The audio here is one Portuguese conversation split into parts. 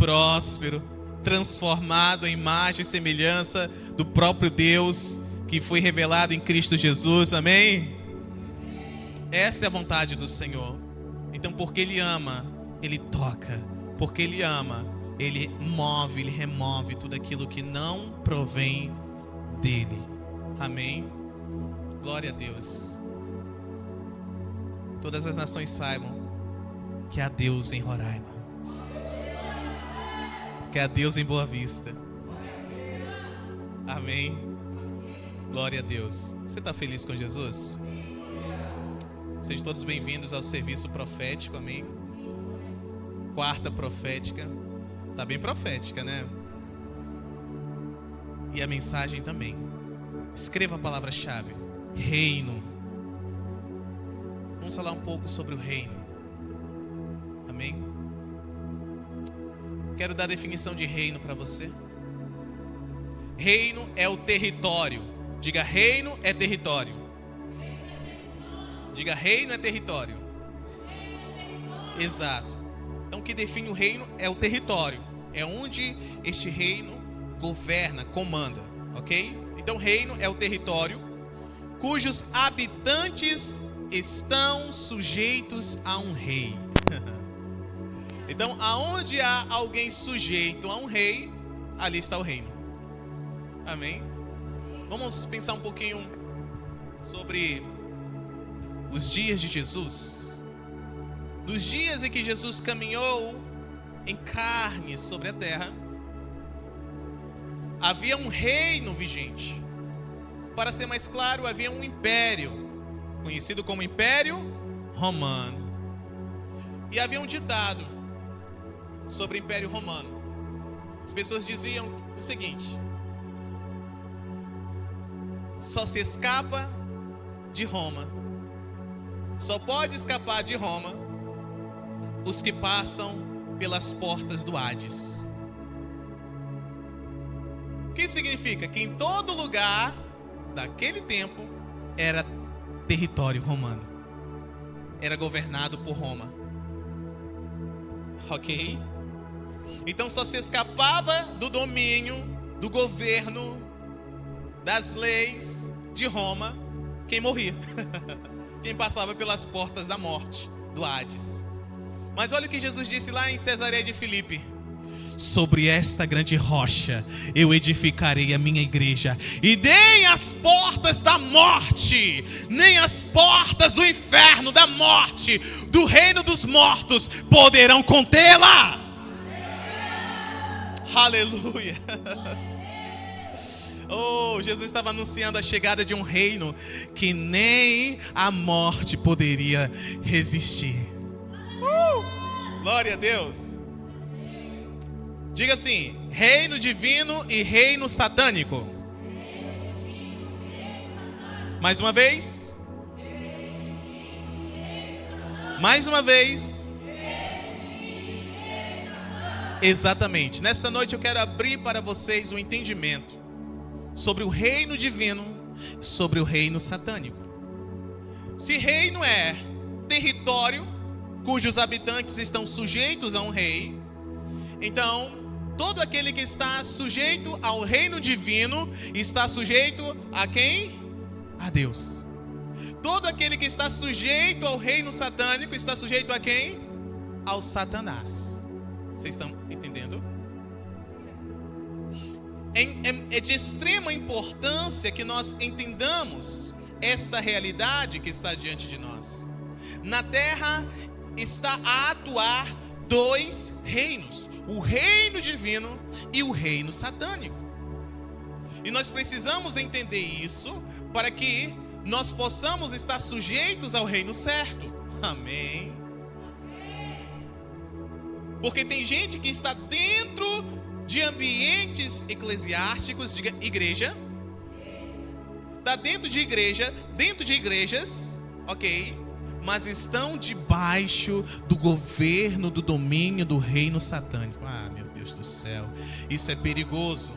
próspero, transformado em imagem e semelhança do próprio Deus que foi revelado em Cristo Jesus, amém? Essa é a vontade do Senhor. Então, porque Ele ama, Ele toca. Porque Ele ama, Ele move, Ele remove tudo aquilo que não provém dEle, amém? Glória a Deus. Todas as nações saibam que há Deus em Roraima, que há Deus em Boa Vista, amém? Glória a Deus. Você está feliz com Jesus? Sejam todos bem-vindos ao serviço profético, amém? Quarta profética. Está bem profética, né? E a mensagem também. Escreva a palavra-chave: reino. Vamos falar um pouco sobre o reino, amém? Quero dar a definição de reino para você. Reino é o território. Diga, reino é território. Diga, reino é território. Exato. Então o que define o reino é o território. É onde este reino governa, comanda, ok? Então reino é o território cujos habitantes estão sujeitos a um rei. Então aonde há alguém sujeito a um rei, ali está o reino. Amém? Vamos pensar um pouquinho sobre os dias de Jesus. Nos dias em que Jesus caminhou em carne sobre a terra, havia um reino vigente. Para ser mais claro, havia um império, conhecido como Império Romano. E havia um ditado sobre o Império Romano. As pessoas diziam o seguinte: só se escapa de Roma, só pode escapar de Roma os que passam pelas portas do Hades. O que significa? Que em todo lugar daquele tempo era território romano, era governado por Roma, ok? Então só se escapava do domínio, do governo, das leis de Roma quem morria, quem passava pelas portas da morte, do Hades. Mas olha o que Jesus disse lá em Cesareia de Filipe: sobre esta grande rocha eu edificarei a minha igreja, e nem as portas da morte, nem as portas do inferno, da morte, do reino dos mortos poderão contê-la. Aleluia. Oh, Jesus estava anunciando a chegada de um reino que nem a morte poderia resistir. Glória a Deus. Diga assim: reino divino e reino satânico. Mais uma vez. Mais uma vez. Exatamente. Nesta noite eu quero abrir para vocês um entendimento sobre o reino divino e sobre o reino satânico. Se reino é território cujos habitantes estão sujeitos a um rei, então todo aquele que está sujeito ao reino divino está sujeito a quem? A Deus. Todo aquele que está sujeito ao reino satânico está sujeito a quem? Ao Satanás. Vocês estão entendendo? É de extrema importância que nós entendamos esta realidade que está diante de nós. Na terra está a atuar dois reinos: o reino divino e o reino satânico. E nós precisamos entender isso para que nós possamos estar sujeitos ao reino certo. Amém? Porque tem gente que está dentro de ambientes eclesiásticos, diga igreja. Está dentro de igreja, dentro de igrejas, ok? Mas estão debaixo do governo, do domínio do reino satânico. Ah, meu Deus do céu, isso é perigoso.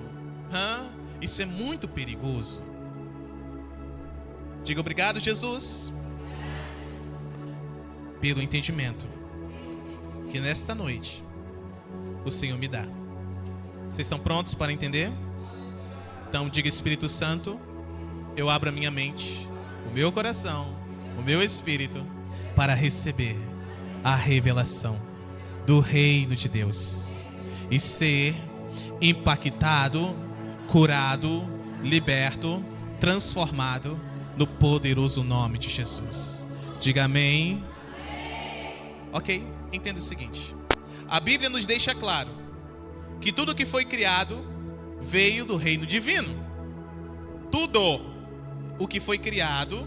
Isso é muito perigoso. Diga obrigado, Jesus, pelo entendimento que nesta noite o Senhor me dá. Vocês estão prontos para entender? Então diga: Espírito Santo, eu abro a minha mente, o meu coração, o meu espírito, para receber a revelação do reino de Deus e ser impactado, curado, liberto, transformado no poderoso nome de Jesus. Diga amém. Ok, entenda o seguinte: a Bíblia nos deixa claro que tudo que foi criado veio do reino divino. Tudo o que foi criado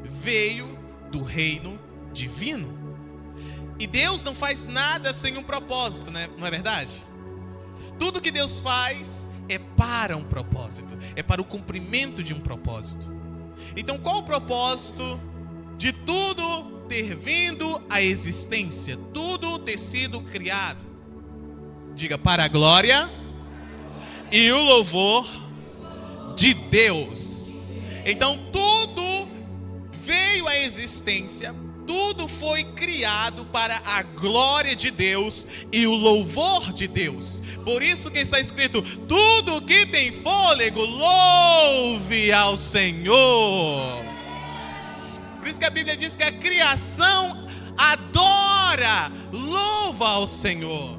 veio do reino divino. E Deus não faz nada sem um propósito, né? Não é verdade? Tudo que Deus faz é para um propósito, é para o cumprimento de um propósito. Então, qual o propósito de tudo ter vindo à existência, tudo ter sido criado? Diga: para a glória e o louvor de Deus. Então tudo veio à existência, tudo foi criado para a glória de Deus e o louvor de Deus. Por isso que está escrito: tudo que tem fôlego, louve ao Senhor. Por isso que a Bíblia diz que a criação adora, louva ao Senhor.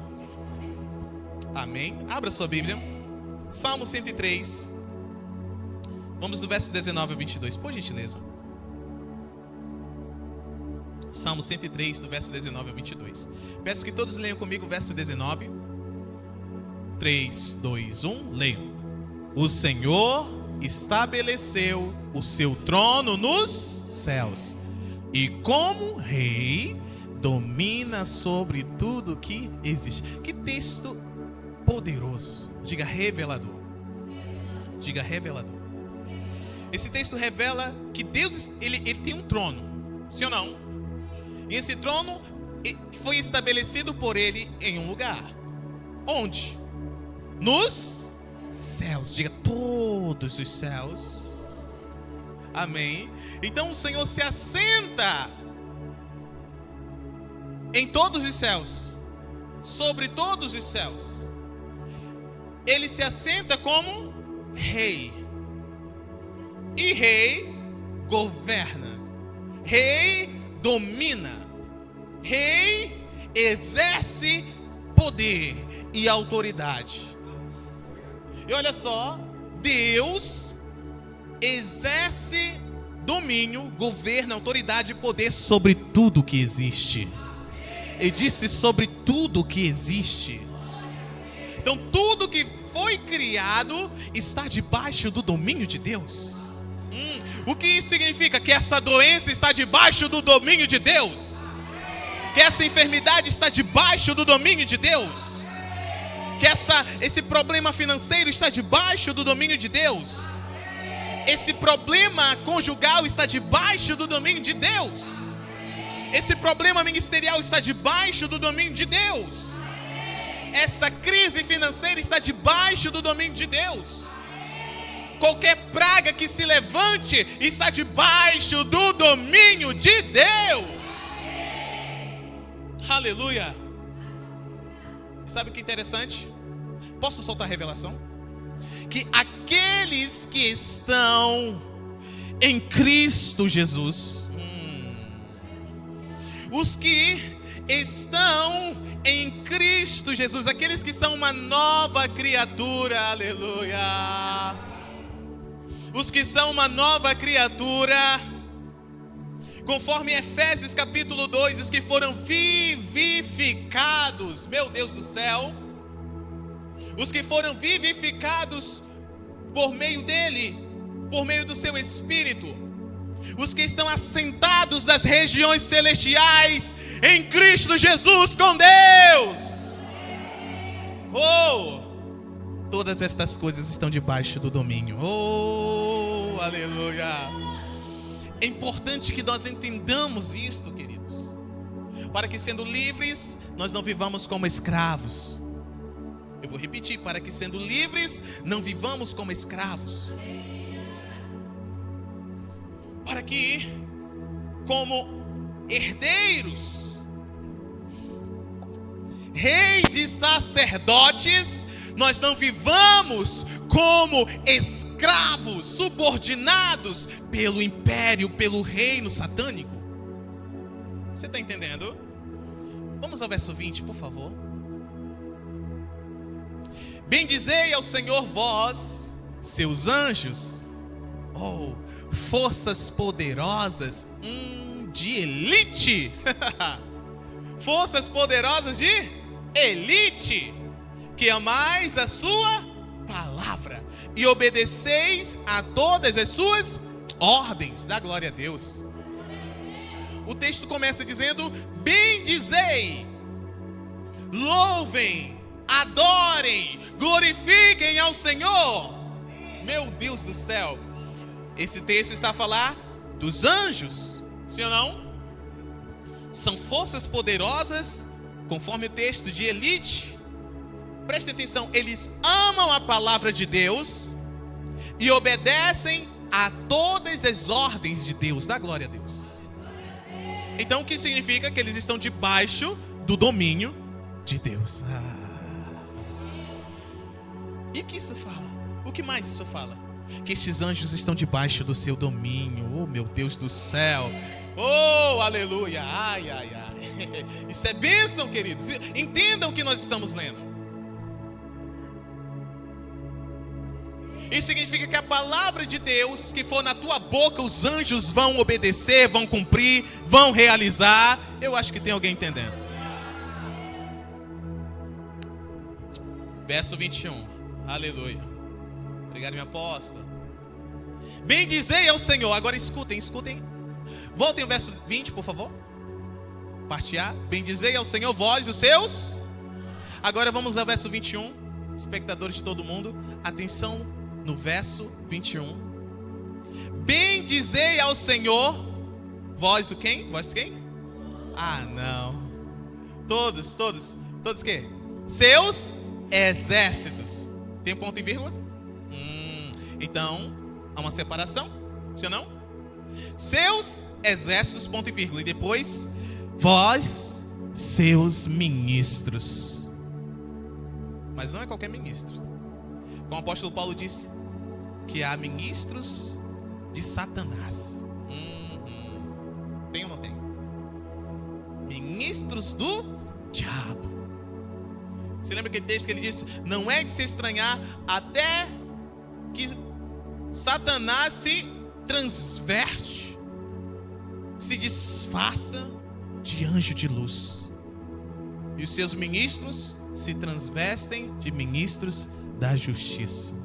Amém? Abra sua Bíblia, Salmo 103. Vamos do verso 19 ao 22, por gentileza. Salmo 103, do verso 19 ao 22. Peço que todos leiam comigo o verso 19. 3, 2, 1, leiam. O Senhor estabeleceu o seu trono nos céus, e como rei domina sobre tudo que existe. Que texto poderoso. Diga: revelador. Diga: revelador. Esse texto revela que Deus, ele tem um trono, sim ou não? E esse trono foi estabelecido por ele em um lugar. Onde? Nos céus. Diga: todos os céus. Amém. Então o Senhor se assenta em todos os céus, sobre todos os céus. Ele se assenta como rei. E rei governa, rei domina, rei exerce poder e autoridade. E olha só, Deus exerce domínio, governo, autoridade e poder sobre tudo que existe. Ele disse: sobre tudo que existe. Então tudo que foi criado está debaixo do domínio de Deus. O que isso significa? Que essa doença está debaixo do domínio de Deus. Que essa enfermidade está debaixo do domínio de Deus. Que esse problema financeiro está debaixo do domínio de Deus. Esse problema conjugal está debaixo do domínio de Deus. Esse problema ministerial está debaixo do domínio de Deus. Essa crise financeira está debaixo do domínio de Deus. Qualquer praga que se levante está debaixo do domínio de Deus. Aleluia. Sabe o que é interessante? Posso soltar a revelação? Que aqueles que estão em Cristo Jesus, os que estão em Cristo Jesus, aqueles que são uma nova criatura, aleluia. Os que são uma nova criatura, conforme Efésios capítulo 2, os que foram vivificados, meu Deus do céu, os que foram vivificados por meio dele, por meio do seu Espírito, os que estão assentados nas regiões celestiais em Cristo Jesus com Deus. Oh, todas estas coisas estão debaixo do domínio. Oh, aleluia. É importante que nós entendamos isto, queridos, para que sendo livres, nós não vivamos como escravos. Eu vou repetir: para que sendo livres, não vivamos como escravos. Para que, como herdeiros, reis e sacerdotes, nós não vivamos como escravos, subordinados pelo império, pelo reino satânico. Você está entendendo? Vamos ao verso 20, por favor. Bendizei ao Senhor vós, seus anjos, forças poderosas de elite. Forças poderosas de elite, que amais a sua palavra e obedeceis a todas as suas ordens. Dá glória a Deus. O texto começa dizendo: bendizei, louvem, adorem, glorifiquem ao Senhor. Meu Deus do céu, esse texto está a falar dos anjos, sim ou não? São forças poderosas, conforme o texto, de elite. Preste atenção, eles amam a palavra de Deus e obedecem a todas as ordens de Deus. Dá glória a Deus. Então o que significa? Que eles estão debaixo do domínio de Deus. E o que isso fala? O que mais isso fala? Que estes anjos estão debaixo do seu domínio. Oh, meu Deus do céu. Oh, aleluia. Ai, ai, ai. Isso é bênção, queridos. Entendam o que nós estamos lendo. Isso significa que a palavra de Deus que for na tua boca, os anjos vão obedecer, vão cumprir, vão realizar. Eu acho que tem alguém entendendo. Verso 21. Aleluia. Obrigado, minha apóstola. Bendizei ao Senhor. Agora escutem. Voltem ao verso 20, por favor. Parte A. Bendizei ao Senhor vós os seus. Agora vamos ao verso 21. Espectadores de todo mundo, atenção no verso 21. Bendizei ao Senhor vós o quem? Vós quem? Ah, não. Todos quê? Seus exércitos. Tem ponto e vírgula? Então, há uma separação, sim ou não? Seus exércitos, ponto e vírgula. E depois, vós, seus ministros. Mas não é qualquer ministro. Como o apóstolo Paulo disse, que há ministros de Satanás. Tem ou não tem? Ministros do diabo. Você lembra aquele texto que ele disse: não é de se estranhar até que Satanás se transverte, se disfarça de anjo de luz, e os seus ministros se transvestem de ministros da justiça.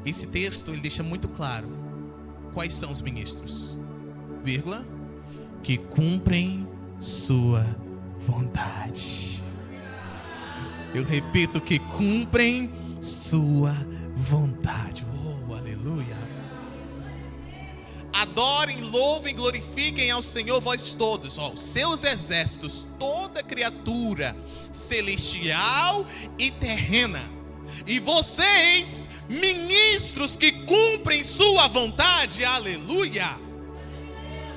Esse texto ele deixa muito claro quais são os ministros, vírgula, que cumprem sua vontade. Eu repito, que cumprem sua vontade. Oh, aleluia. Adorem, louvem, glorifiquem ao Senhor vós todos, os seus exércitos, toda criatura celestial e terrena. E vocês, ministros que cumprem sua vontade. Aleluia.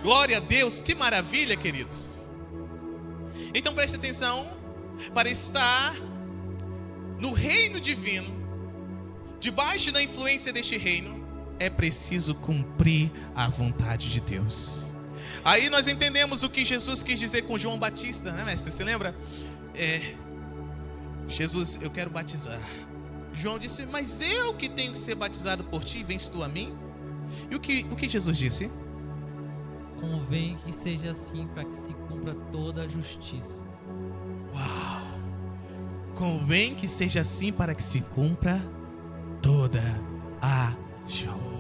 Glória a Deus, que maravilha, queridos. Então preste atenção, para estar no reino divino, debaixo da influência deste reino, é preciso cumprir a vontade de Deus. Aí nós entendemos o que Jesus quis dizer com João Batista, né, mestre? Você lembra? Jesus, eu quero batizar. João disse: mas eu que tenho que ser batizado por ti, vens tu a mim? E o que Jesus disse? Convém que seja assim, para que se cumpra toda a justiça. Uau! Convém que seja assim para que se cumpra toda a justiça.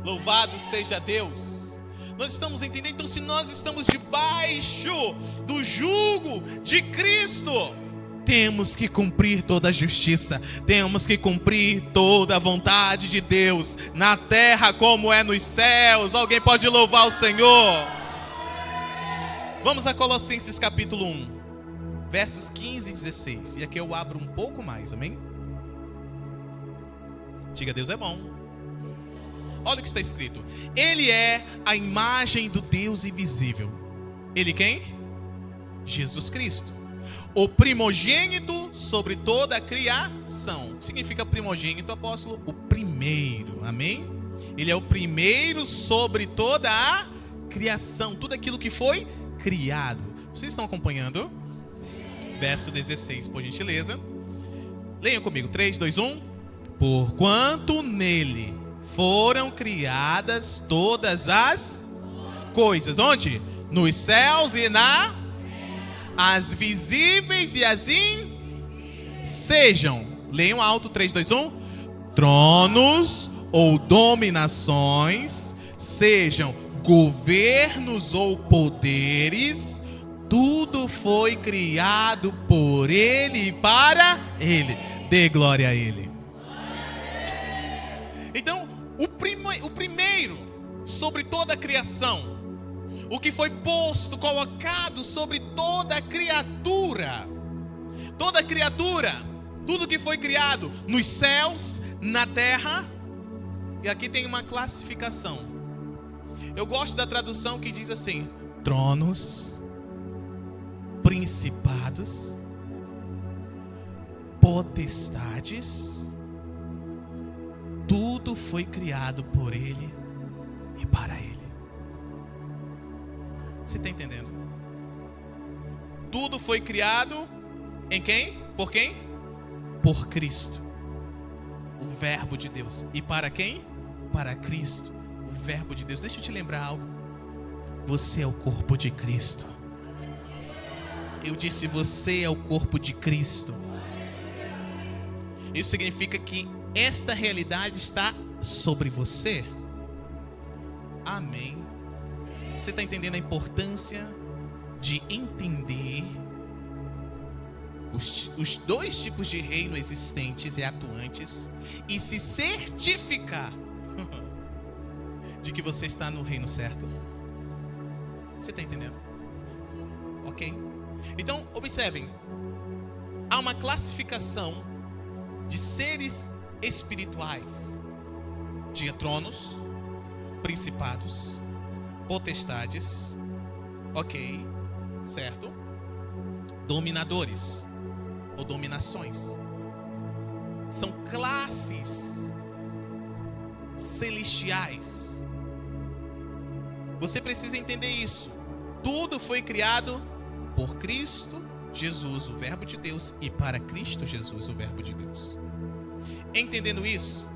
Louvado seja Deus. Nós estamos entendendo. Então, se nós estamos debaixo do jugo de Cristo, temos que cumprir toda a justiça, temos que cumprir toda a vontade de Deus, na terra como é nos céus. Alguém pode louvar o Senhor? Vamos a Colossenses capítulo 1, versos 15 e 16. E aqui eu abro um pouco mais, amém? Diga: Deus é bom. Olha o que está escrito. Ele é a imagem do Deus invisível. Ele quem? Jesus Cristo. O primogênito sobre toda a criação. O que significa primogênito, apóstolo? O primeiro, amém? Ele é o primeiro sobre toda a criação. Tudo aquilo que foi criado. Vocês estão acompanhando? Verso 16, por gentileza. Leiam comigo, 3, 2, 1. Porquanto nele foram criadas todas as coisas. Onde? Nos céus e as visíveis e as sejam, leiam alto, 3, 2, 1. Tronos ou dominações, sejam governos ou poderes, tudo foi criado por Ele e para Ele. Dê glória a Ele. Então, o primeiro sobre toda a criação, o que foi posto, colocado sobre toda a criatura, tudo que foi criado nos céus, na terra, e aqui tem uma classificação. Eu gosto da tradução que diz assim: tronos, principados, potestades, tudo foi criado por Ele e para Ele. Você está entendendo? Tudo foi criado em quem? Por quem? Por Cristo, o Verbo de Deus. E para quem? Para Cristo, o Verbo de Deus. Deixa eu te lembrar algo. Você é o corpo de Cristo. Eu disse, você é o corpo de Cristo. Isso significa que esta realidade está sobre você. Amém. Você está entendendo a importância de entender os dois tipos de reino existentes e atuantes e se certificar de que você está no reino certo? Você está entendendo? Ok? Então, observem. Há uma classificação de seres espirituais. Tinha tronos, principados, potestades, ok, certo? Dominadores ou dominações. São classes celestiais. Você precisa entender isso. Tudo foi criado por Cristo Jesus, o Verbo de Deus, e para Cristo Jesus, o Verbo de Deus. Entendendo isso,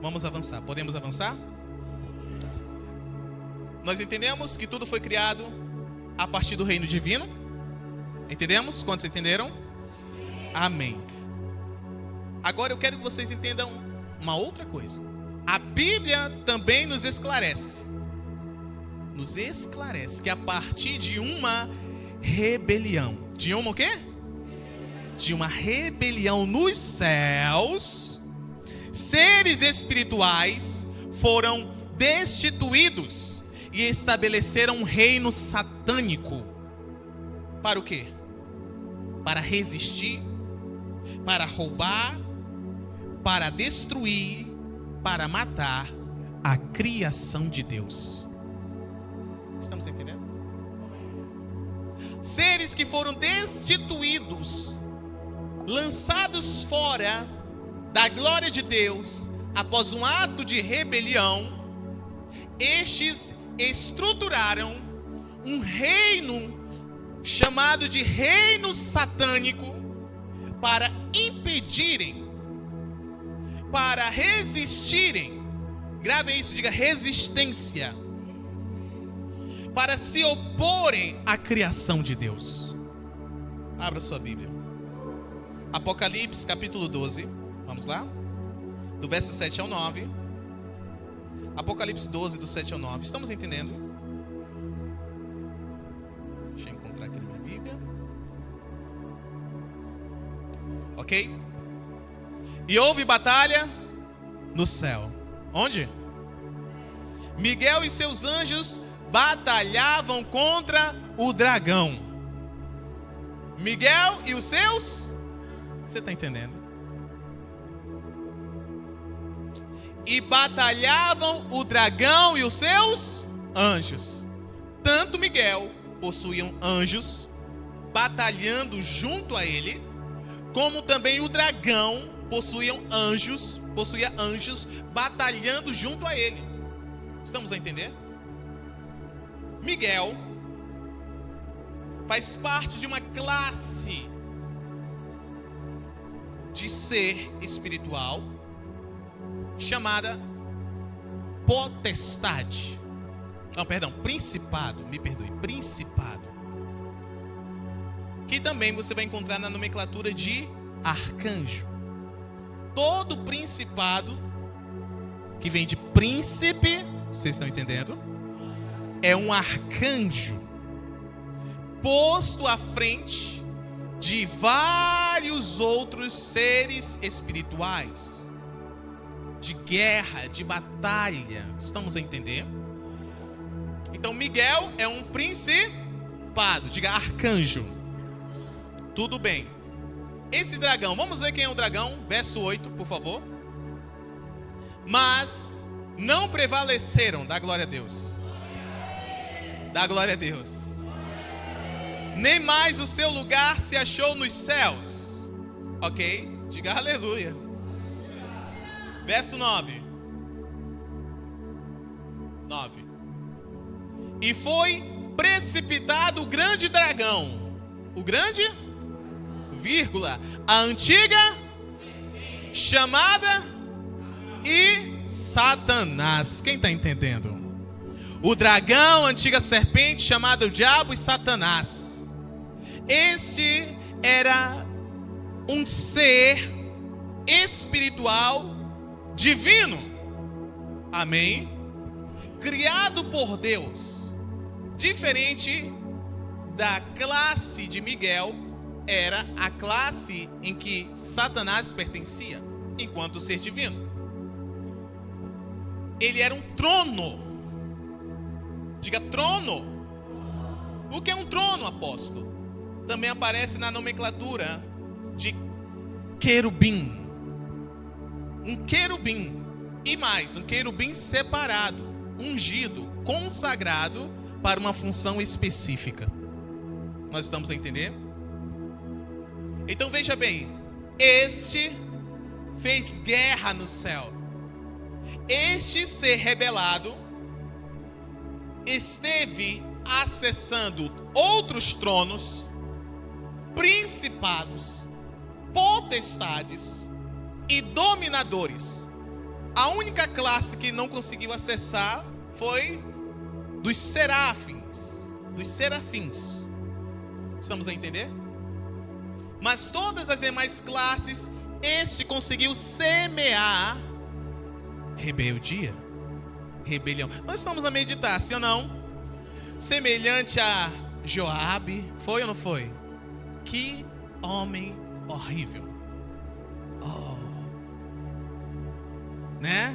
vamos avançar. Podemos avançar? Nós entendemos que tudo foi criado a partir do reino divino. Entendemos? Quantos entenderam? Amém. Agora eu quero que vocês entendam uma outra coisa. A Bíblia também nos esclarece que a partir de uma rebelião, de uma o quê? De uma rebelião nos céus, seres espirituais foram destituídos e estabeleceram um reino satânico. Para o quê? Para resistir, para roubar, para destruir, para matar a criação de Deus. Estamos entendendo? Seres que foram destituídos, lançados fora da glória de Deus após um ato de rebelião, estes estruturaram um reino chamado de reino satânico para impedirem, para resistirem, gravem isso, diga resistência, para se oporem à criação de Deus. Abra sua Bíblia. Apocalipse capítulo 12, vamos lá? Do verso 7 ao 9. Apocalipse 12, do 7 ao 9. Estamos entendendo? Deixa eu encontrar aqui na minha Bíblia. Ok? E houve batalha no céu. Onde? Miguel e seus anjos batalhavam contra o dragão. Miguel e os seus... Você está entendendo? e batalhavam o dragão e os seus anjos. Tanto Miguel possuía anjos batalhando junto a ele, como também o dragão possuía anjos batalhando junto a ele. Estamos a entender? Miguel faz parte de uma classe de ser espiritual chamada potestade. Principado, principado. Que também você vai encontrar na nomenclatura de arcanjo. Todo principado que vem de príncipe, vocês estão entendendo? É um arcanjo posto à frente de vários outros seres espirituais, de guerra, de batalha. Estamos a entender? Então Miguel é um principado, diga arcanjo. Tudo bem. Esse dragão, vamos ver quem é o dragão, verso 8, por favor. Mas não prevaleceram, dá glória a Deus. Dá glória a Deus. Nem mais o seu lugar se achou nos céus. Ok? Diga aleluia. Verso 9. E foi precipitado o grande dragão. O grande, a antiga, chamada e Satanás. Quem está entendendo? O dragão, a antiga serpente, chamada o diabo e Satanás. Este era um ser espiritual divino. Amém? Criado por Deus. Diferente da classe de Miguel, era a classe em que Satanás pertencia, enquanto ser divino. Ele era um trono. Diga trono. O que é um trono, apóstolo? Também aparece na nomenclatura de querubim. Um querubim. E mais, um querubim separado, ungido, consagrado para uma função específica. Nós estamos a entender? Então veja bem, este fez guerra no céu. Este ser rebelado esteve acessando outros tronos, principados, potestades e dominadores. A única classe que não conseguiu acessar foi dos serafins. Estamos a entender? Mas todas as demais classes, este conseguiu semear rebeldia, rebelião. Nós estamos a meditar, sim ou não? Semelhante a Joabe, foi ou não foi? Que homem horrível. Né?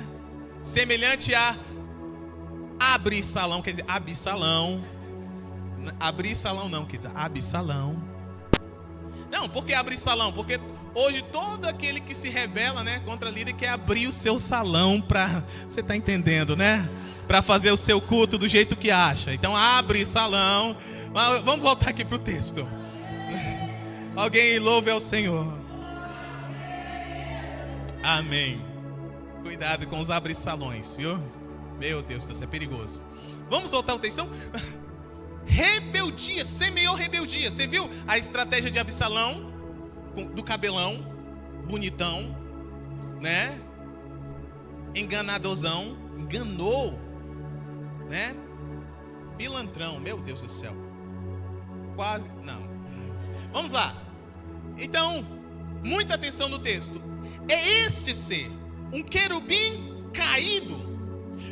Semelhante a Absalão, quer dizer, Absalão. Absalão não, quer dizer, Absalão. Não, por que Absalão? Porque hoje todo aquele que se rebela, né, contra a líder quer abrir o seu salão para, você está entendendo, né? Para fazer o seu culto do jeito que acha. Então abre salão. Vamos voltar aqui para o texto. Alguém louve ao Senhor. Amém. Cuidado com os abre-salões, viu? Meu Deus, isso é perigoso. Vamos voltar ao textão? Rebeldia, semeou rebeldia. Você viu a estratégia de Absalão? Do cabelão, bonitão, né? Enganadorzão, enganou, né? Pilantrão, meu Deus do céu. Quase, não. Vamos lá. Então, muita atenção no texto. É este ser, um querubim caído,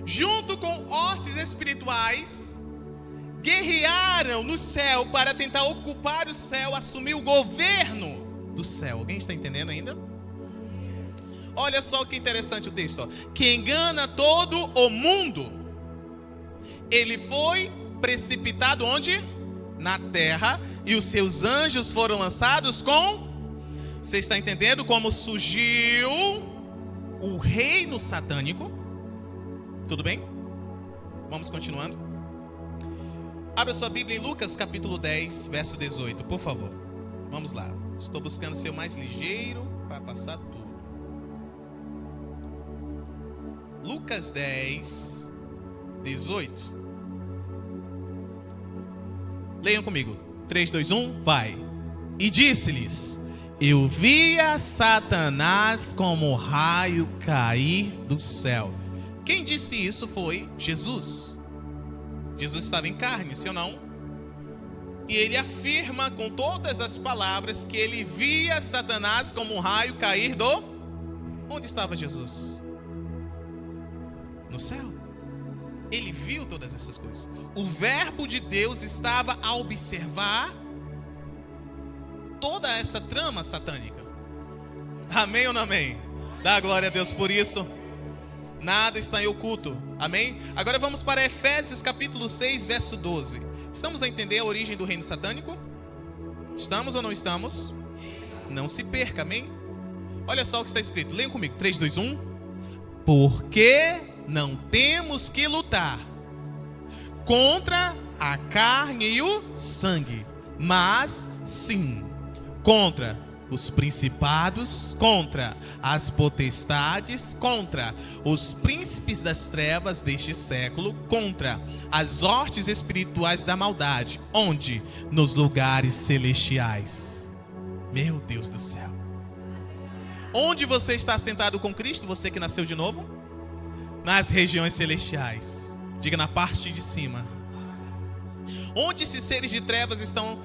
junto com hostes espirituais, guerrearam no céu para tentar ocupar o céu, assumir o governo do céu. Alguém está entendendo ainda? Olha só que interessante o texto, ó. Que engana todo o mundo. Ele foi precipitado onde? Na terra, e os seus anjos foram lançados com... Você está entendendo como surgiu o reino satânico. Tudo bem? Vamos continuando. Abra sua Bíblia em Lucas capítulo 10, verso 18, por favor. Vamos lá. Estou buscando ser o mais ligeiro para passar tudo. Lucas 10, 18. Leiam comigo. 3, 2, 1, vai. E disse-lhes: eu via Satanás como raio cair do céu. Quem disse isso foi Jesus. Jesus estava em carne, sim ou não? E ele afirma com todas as palavras que ele via Satanás como um raio cair do... Onde estava Jesus? No céu. Ele viu todas essas coisas. O verbo de Deus estava a observar toda essa trama satânica. Amém ou não amém? Dá glória a Deus por isso. Nada está em oculto. Amém? Agora vamos para Efésios capítulo 6, verso 12. Estamos a entender a origem do reino satânico? Estamos ou não estamos? Não se perca, amém? Olha só o que está escrito. Leiam comigo. 3, 2, 1. Porque não temos que lutar contra a carne e o sangue, mas sim contra os principados, contra as potestades, contra os príncipes das trevas deste século, contra as hostes espirituais da maldade, onde? Nos lugares celestiais. Meu Deus do céu. Onde você está sentado com Cristo, você que nasceu de novo? Nas regiões celestiais. Diga, na parte de cima. Onde esses seres de trevas estão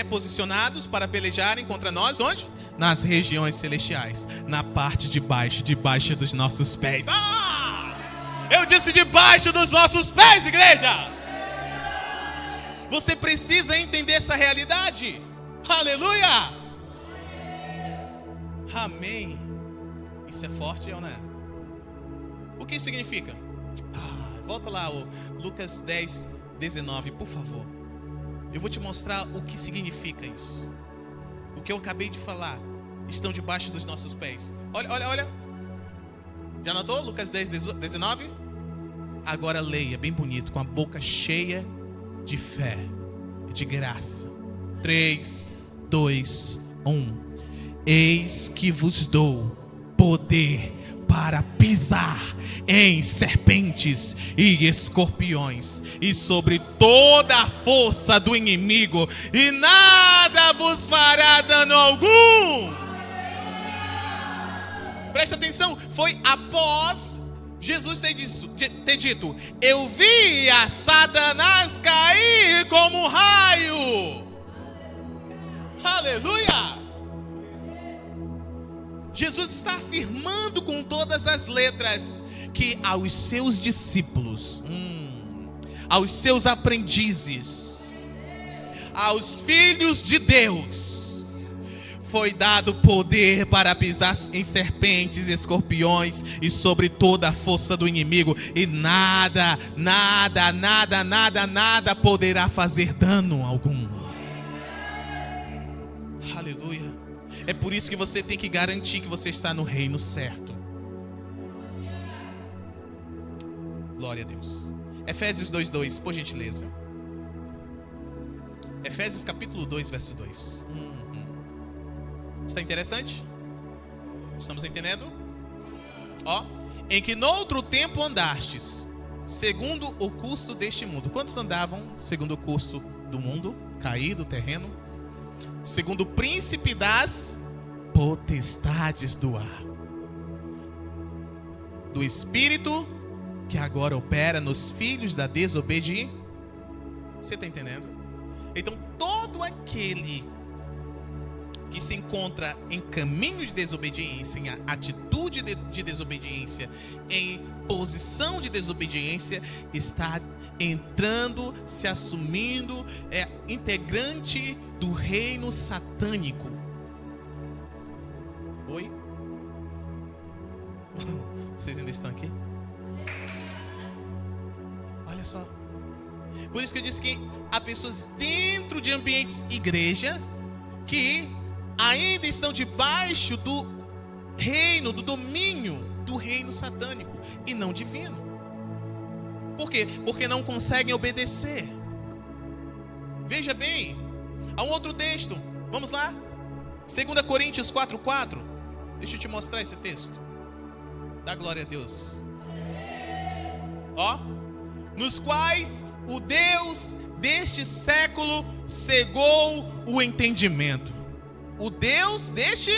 posicionados para pelejarem contra nós? Onde? Nas regiões celestiais. Na parte de baixo, debaixo dos nossos pés. Eu disse debaixo dos nossos pés, igreja. Você precisa entender essa realidade. Aleluia. Amém. Isso é forte ou não é? O que isso significa? Volta lá, Lucas 10, 19, por favor. Eu vou te mostrar o que significa isso. O que eu acabei de falar. Estão debaixo dos nossos pés. Olha. Já notou? Lucas 10, 19. Agora leia, bem bonito, com a boca cheia de fé, de graça. 3, 2, 1. Eis que vos dou poder para pisar em serpentes e escorpiões e sobre toda a força do inimigo, e nada vos fará dano algum. Preste atenção, foi após Jesus ter dito: eu via Satanás cair como um raio. Aleluia. Jesus está afirmando com todas as letras que aos seus discípulos, aos seus aprendizes, aos filhos de Deus, foi dado poder para pisar em serpentes e escorpiões e sobre toda a força do inimigo, e nada poderá fazer dano algum. Aleluia. É por isso que você tem que garantir que você está no reino certo. Glória a Deus. Efésios 2:2, por gentileza. Efésios capítulo 2, verso 2. Está interessante? Estamos entendendo? Em que noutro tempo andastes, segundo o curso deste mundo. Quantos andavam segundo o curso do mundo, caído, terreno? Segundo o príncipe das potestades do ar, do espírito que agora opera nos filhos da desobediência. Você está entendendo? Então todo aquele que se encontra em caminho de desobediência, em atitude de desobediência, em posição de desobediência, está entrando, se assumindo, integrante do reino satânico. Oi? Vocês ainda estão aqui? Olha só. Por isso que eu disse que há pessoas dentro de ambientes igreja que ainda estão debaixo reino, do domínio do reino satânico e não divino. Por quê? Porque não conseguem obedecer. Veja bem, há um outro texto, vamos lá, 2 Coríntios 4:4. Deixa eu te mostrar esse texto. Dá glória a Deus. Ó, nos quais o Deus deste século cegou o entendimento. O Deus deste,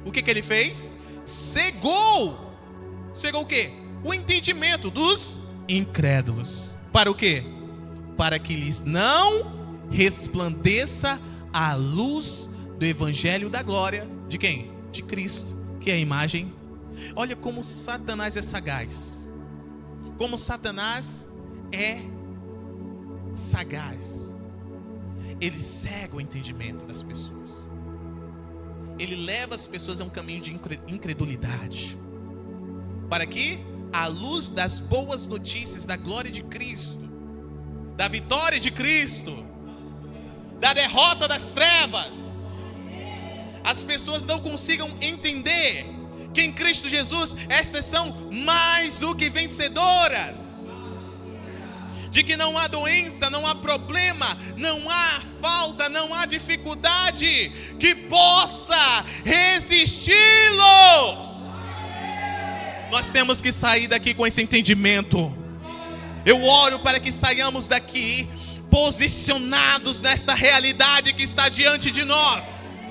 o que ele fez? Cegou. Cegou o quê? O entendimento dos incrédulos. Para o quê? Para que lhes não resplandeça a luz do evangelho da glória de quem? De Cristo, que é a imagem. Olha como Satanás é sagaz. Como Satanás é sagaz. Ele cega o entendimento das pessoas. Ele leva as pessoas a um caminho de incredulidade, para que a luz das boas notícias da glória de Cristo, da vitória de Cristo, da derrota das trevas, as pessoas não consigam entender que em Cristo Jesus estas são mais do que vencedoras, de que não há doença, não há problema, não há falta, não há dificuldade que possa resisti-los. Nós temos que sair daqui com esse entendimento. Eu oro para que saiamos daqui posicionados nesta realidade que está diante de nós.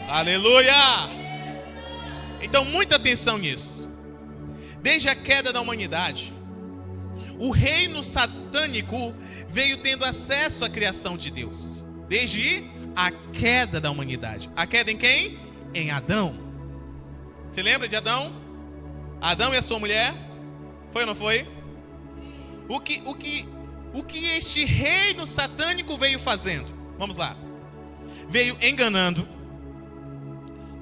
Aleluia! Então, muita atenção nisso. Desde a queda da humanidade, o reino satânico veio tendo acesso à criação de Deus. Desde a queda da humanidade. A queda em quem? Em Adão. Você lembra de Adão? Adão e a sua mulher? Foi ou não foi? O que este reino satânico veio fazendo? Vamos lá. Veio enganando,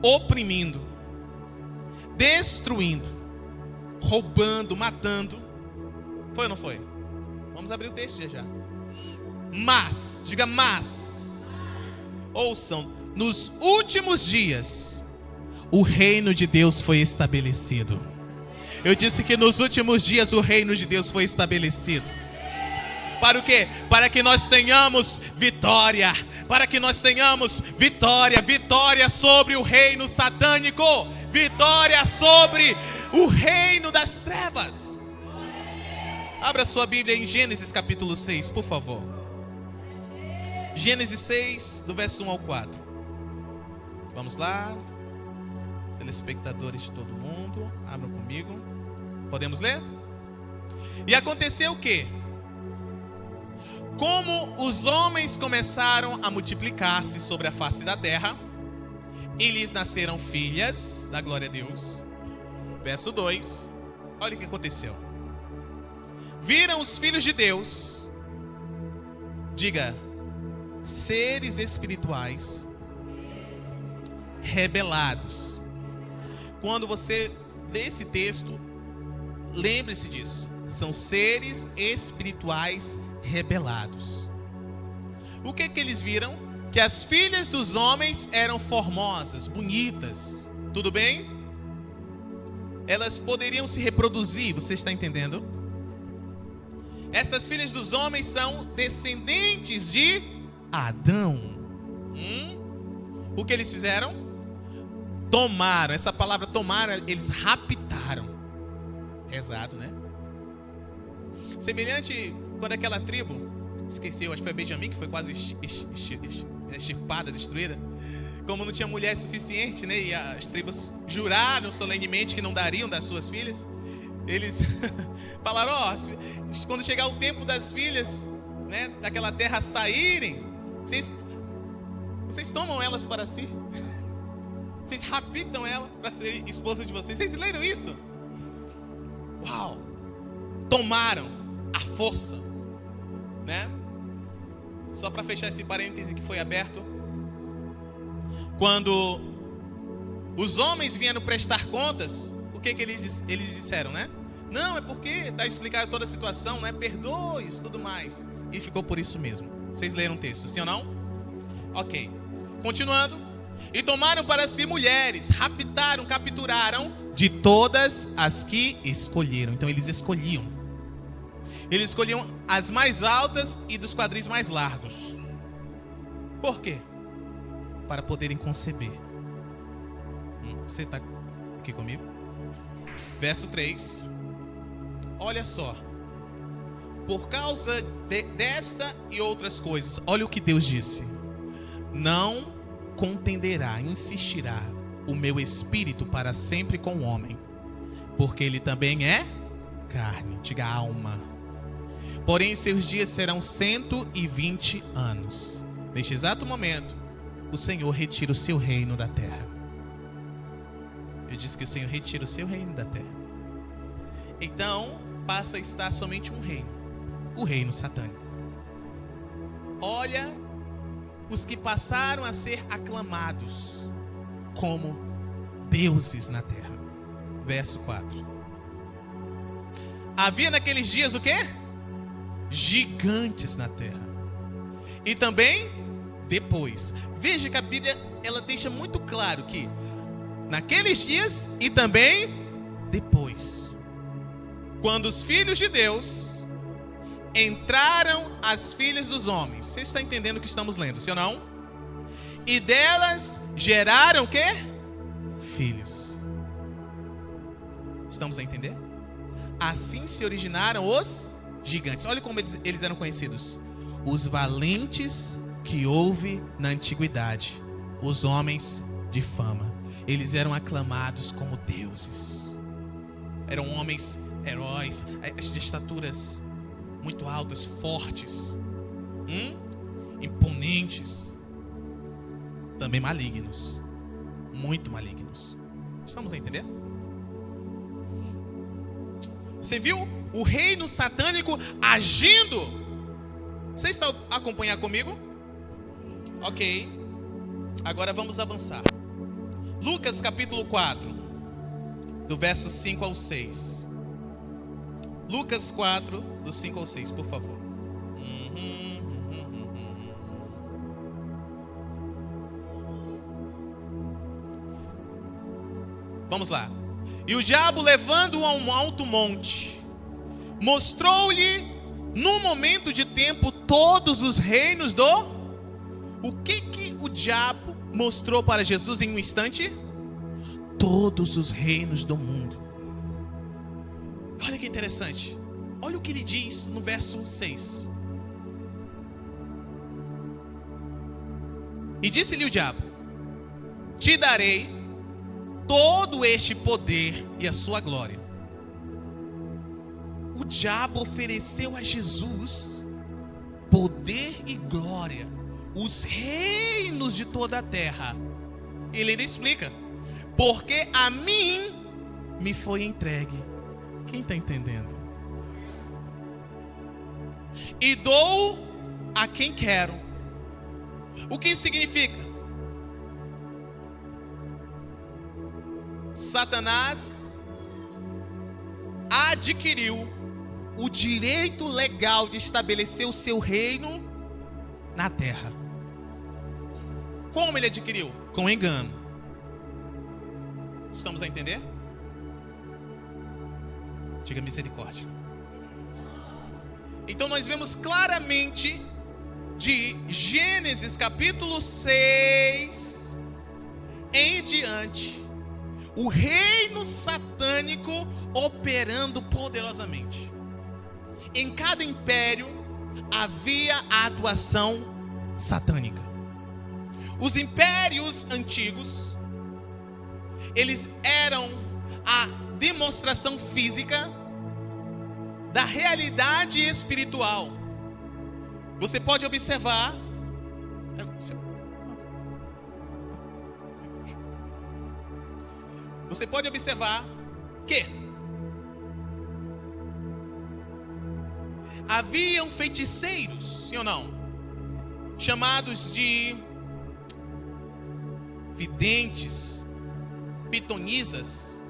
oprimindo, destruindo, roubando, matando. Foi ou não foi? Vamos abrir o texto já. Mas, diga mas. Ouçam, nos últimos dias, o reino de Deus foi estabelecido. Eu disse que nos últimos dias o reino de Deus foi estabelecido. Para o quê? Para que nós tenhamos vitória. Para que nós tenhamos vitória. Vitória sobre o reino satânico. Vitória sobre o reino das trevas. Abra sua Bíblia em Gênesis capítulo 6, por favor. Gênesis 6, do verso 1 ao 4. Vamos lá. Telespectadores de todo mundo, abram comigo. Podemos ler? E aconteceu o quê? Como os homens começaram a multiplicar-se sobre a face da terra, e lhes nasceram filhas, da glória a Deus. Verso 2. Olha o que aconteceu. Viram os filhos de Deus, diga, seres espirituais rebelados. Quando você lê esse texto, lembre-se disso. São seres espirituais rebelados. O que eles viram? Que as filhas dos homens eram formosas, bonitas. Tudo bem? Elas poderiam se reproduzir, você está entendendo? Estas filhas dos homens são descendentes de Adão. O que eles fizeram? Tomaram. Essa palavra tomaram, eles raptaram. Pesado, né? Semelhante quando aquela tribo, esqueci, acho que foi Benjamim, que foi quase extirpada, destruída. Como não tinha mulher suficiente, né? E as tribos juraram solenemente que não dariam das suas filhas. Eles falaram, quando chegar o tempo das filhas, né, daquela terra saírem, vocês tomam elas para si. Vocês raptam ela para ser esposa de vocês. Vocês leram isso? Uau! Tomaram a força, né? Só para fechar esse parêntese que foi aberto. Quando os homens vieram prestar contas, o que eles disseram, né? Não, é porque está explicado toda a situação, né? Perdoe-os, tudo mais. E ficou por isso mesmo. Vocês leram o texto, sim ou não? Ok. Continuando. E tomaram para si mulheres, raptaram, capturaram de todas as que escolheram. Então eles escolhiam. Eles escolhiam as mais altas e dos quadris mais largos. Por quê? Para poderem conceber. Você está aqui comigo? Verso 3. Olha só. Por causa desta e outras coisas, olha o que Deus disse: não contenderá, insistirá o meu espírito para sempre com o homem, porque ele também é carne, diga alma. Porém seus dias serão 120 anos. Neste exato momento, o Senhor retira o seu reino da terra. Eu disse que o Senhor retira o seu reino da terra. Então passa a estar somente um reino, o reino satânico. Olha os que passaram a ser aclamados como deuses na terra. Verso 4. Havia naqueles dias o quê? Gigantes na terra. E também depois. Veja que a Bíblia ela deixa muito claro que naqueles dias e também depois, quando os filhos de Deus entraram as filhas dos homens. Você está entendendo o que estamos lendo, sim ou não? E delas geraram o quê? Filhos. Estamos a entender? Assim se originaram os gigantes. Olha como eles eram conhecidos: os valentes que houve na antiguidade, os homens de fama. Eles eram aclamados como deuses. Eram homens heróis, de estaturas muito altas, fortes, imponentes, também malignos, muito malignos. Estamos a entender? Você viu o reino satânico agindo? Você está a acompanhar comigo? Ok. Agora vamos avançar. Lucas capítulo 4, do verso 5 ao 6. Lucas 4, do 5 ao 6, por favor. Vamos lá. E o diabo, levando-o a um alto monte, mostrou-lhe num momento de tempo todos os reinos do... O que o diabo mostrou para Jesus em um instante? Todos os reinos do mundo. Olha que interessante. Olha o que ele diz no verso 6. E disse-lhe o diabo: te darei todo este poder e a sua glória. O diabo ofereceu a Jesus poder e glória, os reinos de toda a terra. Ele ainda explica: porque a mim me foi entregue. Quem está entendendo? E dou a quem quero. O que isso significa? Satanás adquiriu o direito legal de estabelecer o seu reino na terra. Como ele adquiriu? Com engano. Estamos a entender? Diga misericórdia. Então nós vemos claramente de Gênesis capítulo 6 em diante o reino satânico operando poderosamente. Em cada império havia a atuação satânica. Os impérios antigos, eles eram a demonstração física da realidade espiritual. Você pode observar que haviam feiticeiros, sim ou não, chamados de videntes, pitonisas,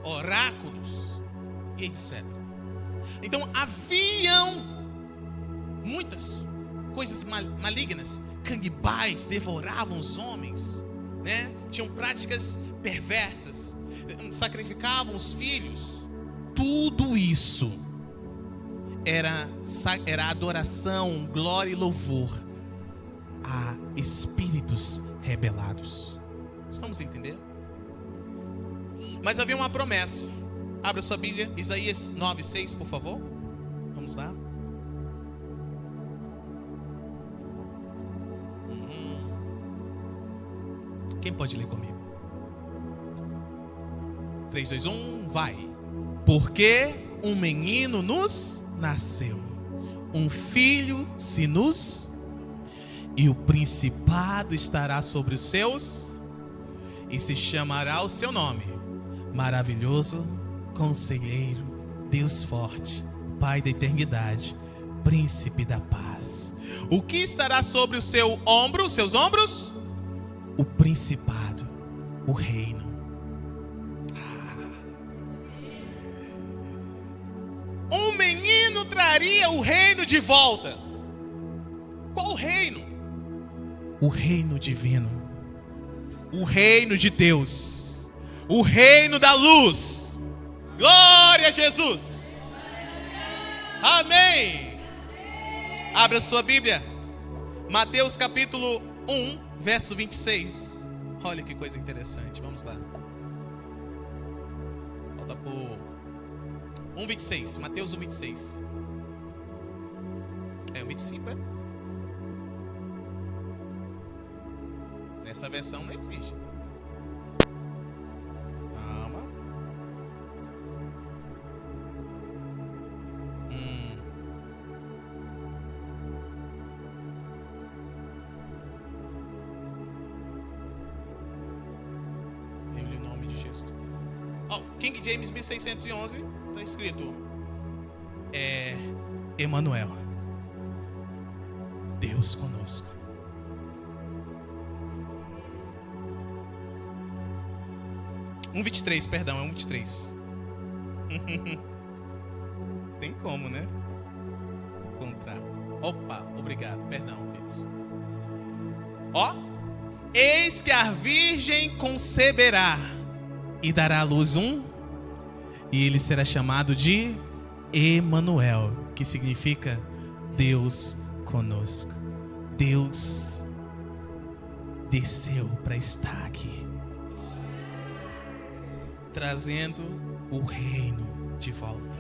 oráculos e etc. Então haviam muitas coisas malignas canibais, devoravam os homens, né? Tinham práticas perversas, sacrificavam os filhos. Tudo isso era adoração, glória e louvor a espíritos rebelados. Estamos entendendo? Mas havia uma promessa. Abra sua Bíblia, Isaías 9:6, por favor. Vamos lá. Quem pode ler comigo? 3, 2, 1, vai. Porque um menino nos nasceu, um filho se nos, e o principado estará sobre os seus, e se chamará o seu nome, Maravilhoso, Conselheiro, Deus Forte, Pai da Eternidade, Príncipe da Paz. O que estará sobre o seu ombro, os seus ombros? O principado, o reino. Um menino traria o reino de volta. Qual reino? O reino divino, o reino de Deus, o reino da luz. Glória a Jesus. Amém. Abra sua Bíblia, Mateus capítulo 1, verso 26. Olha que coisa interessante, vamos lá. Falta pouco. 1:26, Mateus 1:26. É o 25, é? Nessa versão não existe. Calma. Eu li o nome de Jesus. King James 1611 está escrito: Emanuel, Deus conosco. É 1:23. Tem como, né? Encontrar. Opa, obrigado, perdão, Deus. Eis que a virgem conceberá e dará à luz e ele será chamado de Emanuel, que significa Deus conosco. Deus desceu para estar aqui, trazendo o reino de volta.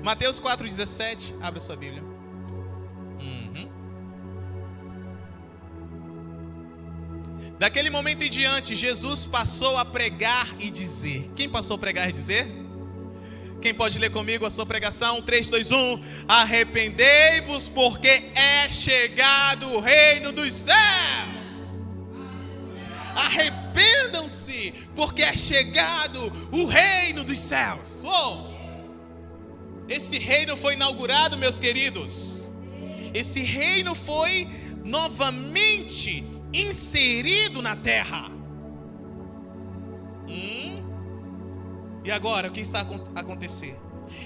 Mateus 4:17, abra sua Bíblia. Daquele momento em diante, Jesus passou a pregar e dizer. Quem passou a pregar e dizer? Quem pode ler comigo a sua pregação? 3, 2, 1. Arrependei-vos, porque é chegado o reino dos céus. Arrependam-se, porque é chegado o reino dos céus. Esse reino foi inaugurado, meus queridos. Esse reino foi novamente inserido na terra. E agora, o que está a acontecer?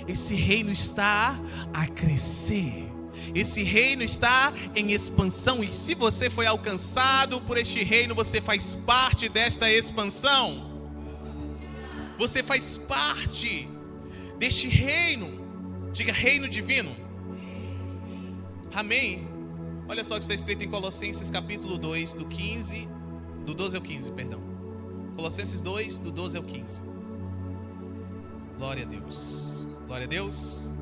Esse reino está a crescer. Esse reino está em expansão. E se você foi alcançado por este reino, você faz parte desta expansão. Você faz parte deste reino. Diga, reino divino. Amém. Olha só o que está escrito em Colossenses capítulo 2, do 12 ao 15, perdão. Colossenses 2, do 12 ao 15. Glória a Deus. Glória a Deus.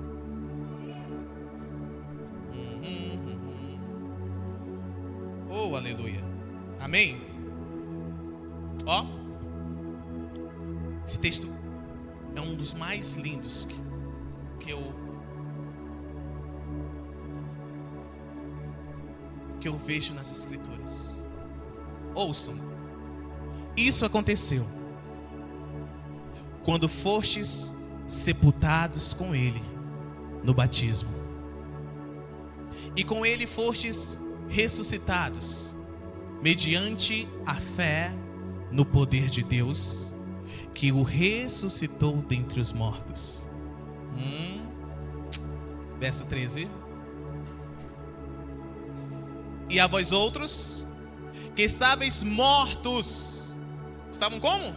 Oh, aleluia. Amém. Esse texto é um dos mais lindos que eu vejo nas Escrituras. Ouçam. Isso aconteceu quando fostes sepultados com ele no batismo, e com ele fostes ressuscitados mediante a fé no poder de Deus, que o ressuscitou dentre os mortos. Verso 13. E a vós outros, que estáveis mortos. Estavam como?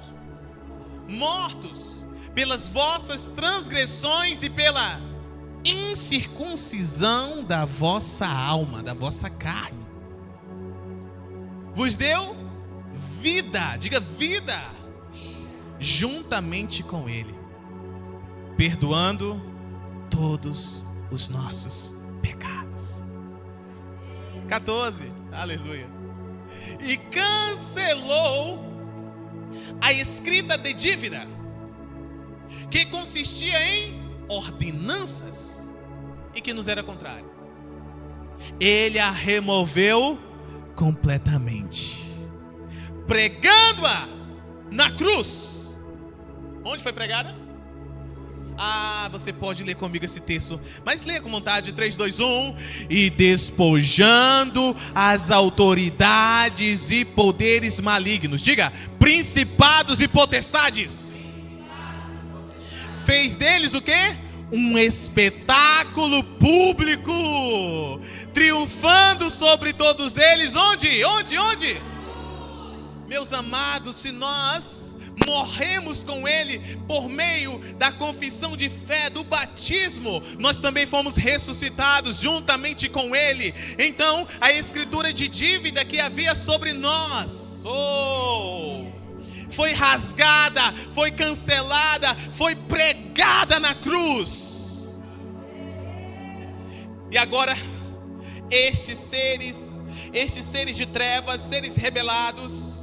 Mortos pelas vossas transgressões e pela incircuncisão da vossa alma, da vossa carne. Vos deu vida, diga vida, juntamente com Ele, perdoando todos os nossos pecados. 14, aleluia. E cancelou a escrita de dívida, que consistia em ordenanças e que nos era contrário. Ele a removeu completamente, pregando-a na cruz. Onde foi pregada? Você pode ler comigo esse texto, mas leia com vontade. 3, 2, 1. E despojando as autoridades e poderes malignos, diga, principados e potestades, fez deles o quê? Um espetáculo público, triunfando sobre todos eles. Onde? Meus amados, se nós morremos com Ele por meio da confissão de fé, do batismo, nós também fomos ressuscitados juntamente com Ele. Então a escritura de dívida que havia sobre nós, foi rasgada, foi cancelada, foi pregada na cruz. E agora estes seres de trevas, seres rebelados,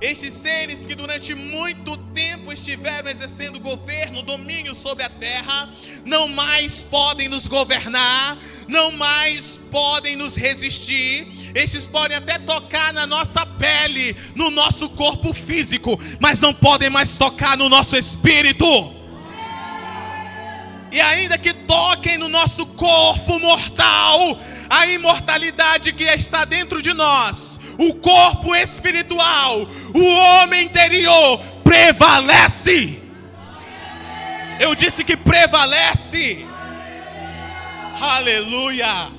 estes seres que durante muito tempo estiveram exercendo governo, domínio sobre a terra, não mais podem nos governar, não mais podem nos resistir. Estes podem até tocar na nossa pele, no nosso corpo físico, mas não podem mais tocar no nosso espírito. E ainda que toquem no nosso corpo mortal, a imortalidade que está dentro de nós, o corpo espiritual, o homem interior prevalece. Eu disse que prevalece. Aleluia.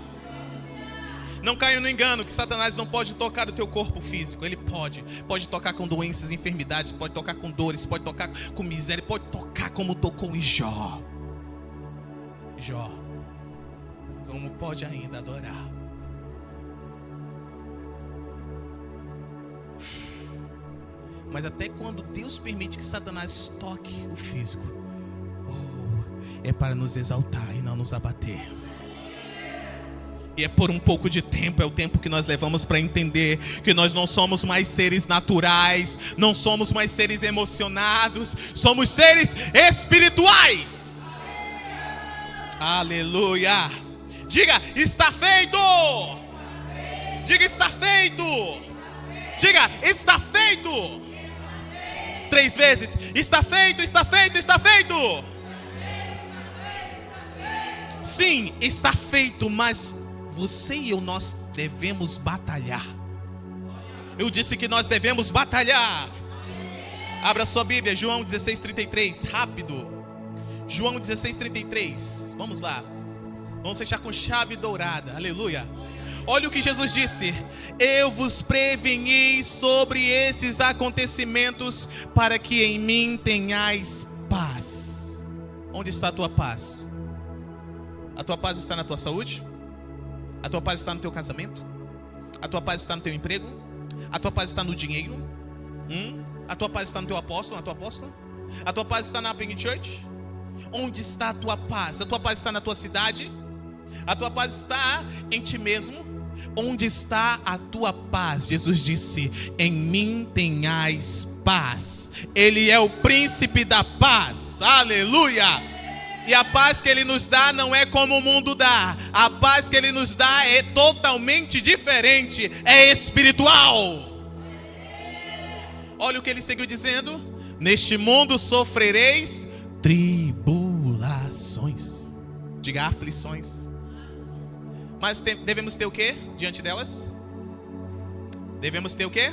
Não caia no engano que Satanás não pode tocar o teu corpo físico. Ele pode tocar com doenças, enfermidades, pode tocar com dores, pode tocar com miséria, pode tocar como tocou em Jó. Como pode ainda adorar. Mas até quando Deus permite que Satanás toque o físico, é para nos exaltar e não nos abater. E é por um pouco de tempo, é o tempo que nós levamos para entender que nós não somos mais seres naturais, não somos mais seres emocionados, somos seres espirituais. Aleluia. Diga, está feito. Diga, está feito. Diga, está feito. 3 vezes. Está feito, está feito, está feito. Sim, está feito, mas você e eu, nós devemos batalhar. Eu disse que nós devemos batalhar. Abra sua Bíblia, João 16:33, rápido. João 16:33, vamos lá. Vamos fechar com chave dourada, aleluia. Olha o que Jesus disse: eu vos preveni sobre esses acontecimentos, para que em mim tenhais paz. Onde está a tua paz? A tua paz está na tua saúde? A tua paz está no teu casamento? A tua paz está no teu emprego? A tua paz está no dinheiro? A tua paz está no teu apóstolo, na tua apóstola? A tua paz está na Penny Church? Onde está a tua paz? A tua paz está na tua cidade? A tua paz está em ti mesmo? Onde está a tua paz? Jesus disse: em mim tenhais paz. Ele é o príncipe da paz, aleluia. E a paz que Ele nos dá não é como o mundo dá. A paz que Ele nos dá é totalmente diferente, é espiritual. Olha o que Ele seguiu dizendo: neste mundo sofrereis tribulações. Diga, aflições. Mas devemos ter o que diante delas? Devemos ter o que?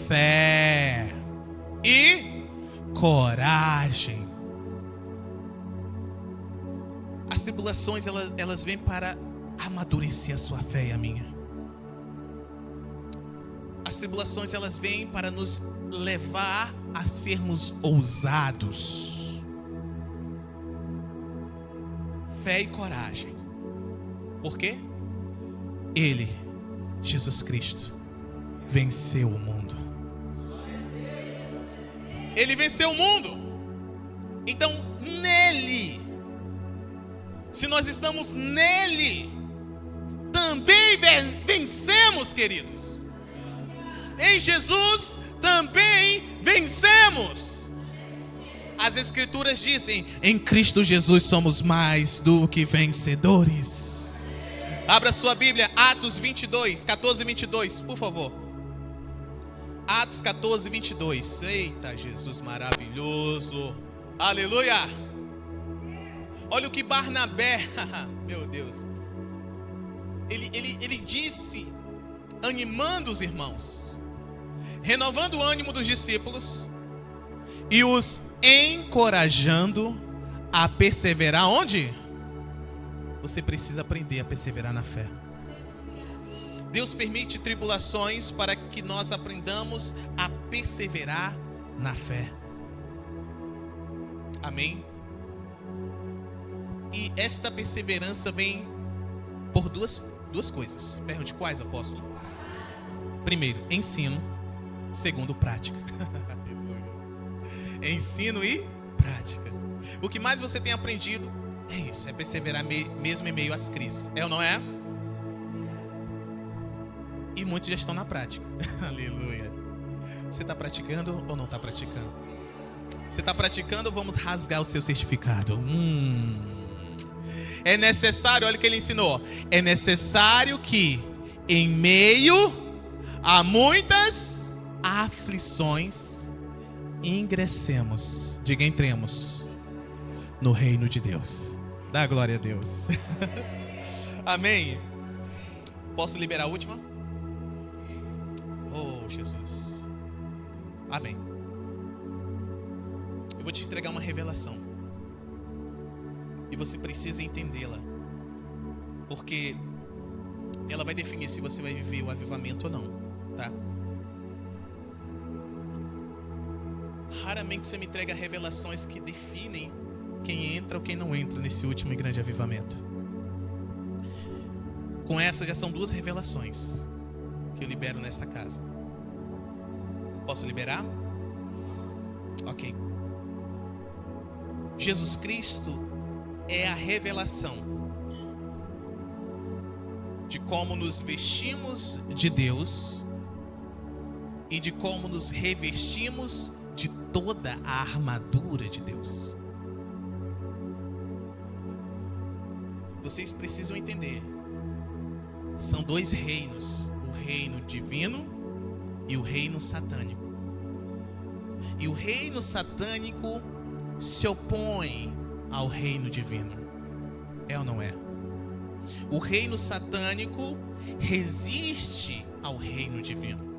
Fé e coragem. As tribulações, elas vêm para amadurecer a sua fé e a minha. As tribulações, elas vêm para nos levar a sermos ousados. Fé e coragem. Por quê? Ele, Jesus Cristo, venceu o mundo. Ele venceu o mundo. Então, nele, se nós estamos nele, também vencemos, queridos. Em Jesus também vencemos. As Escrituras dizem: em Cristo Jesus somos mais do que vencedores. Abra sua Bíblia, Atos 22, 14 e 22, por favor. Atos 14, 22. Eita, Jesus maravilhoso. Aleluia. Olha o que Barnabé, meu Deus, ele disse, animando os irmãos, renovando o ânimo dos discípulos e os encorajando a perseverar. Onde? Você precisa aprender a perseverar na fé. Deus permite tribulações para que nós aprendamos a perseverar na fé. Amém? E esta perseverança vem por duas coisas. Pergunte quais, apóstolo? Primeiro, ensino. Segundo, prática. Ensino e prática. O que mais você tem aprendido é isso, é perseverar mesmo em meio às crises. É ou não é? E muitos já estão na prática. Aleluia. Você está praticando ou não está praticando? Você está praticando ou vamos rasgar o seu certificado? É necessário, olha o que ele ensinou. É necessário que em meio a muitas aflições ingressemos. Diga, entremos no reino de Deus. Dá glória a Deus. Amém. Posso liberar a última? Oh, Jesus. Amém. Eu vou te entregar uma revelação. E você precisa entendê-la. Porque ela vai definir se você vai viver o avivamento ou não, tá? Raramente você me entrega revelações que definem quem entra ou quem não entra nesse último e grande avivamento. Com essa já são 2 revelações que eu libero nesta casa. Posso liberar? Ok. Jesus Cristo é a revelação de como nos vestimos de Deus e de como nos revestimos de toda a armadura de Deus. Vocês precisam entender. São 2 reinos, o reino divino e o reino satânico. E o reino satânico se opõe ao reino divino. É ou não é? O reino satânico resiste ao reino divino.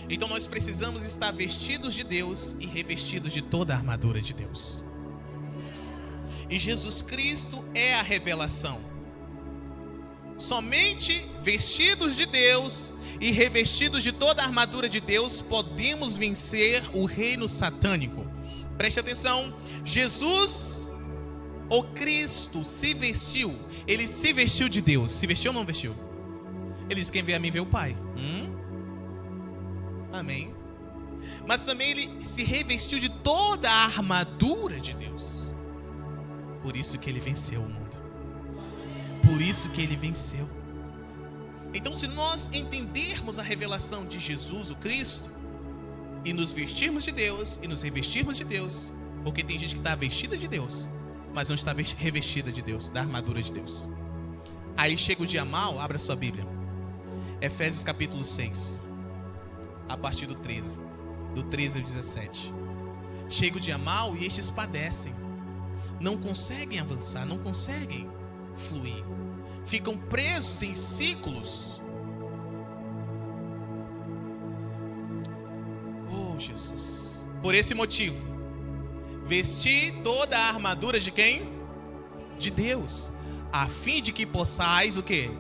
Então nós precisamos estar vestidos de Deus e revestidos de toda a armadura de Deus. E Jesus Cristo é a revelação. Somente vestidos de Deus e revestidos de toda a armadura de Deus podemos vencer o reino satânico. Preste atenção, Jesus, o Cristo, se vestiu. Ele se vestiu de Deus. Se vestiu ou não vestiu? Ele diz: quem vê a mim vê o Pai. Amém. Mas também ele se revestiu de toda a armadura de Deus. Por isso que ele venceu o mundo. Por isso que ele venceu. Então, se nós entendermos a revelação de Jesus, o Cristo, e nos vestirmos de Deus e nos revestirmos de Deus, porque tem gente que está vestida de Deus, mas não está revestida de Deus, da armadura de Deus. Aí chega o dia mau. Abra sua Bíblia, Efésios capítulo 6, a partir do 13 ao 17. Chega o dia mau e estes padecem, não conseguem avançar, não conseguem fluir, ficam presos em ciclos. Oh, Jesus. Por esse motivo, vestir toda a armadura de quem? De Deus. a fim de que possais o quê?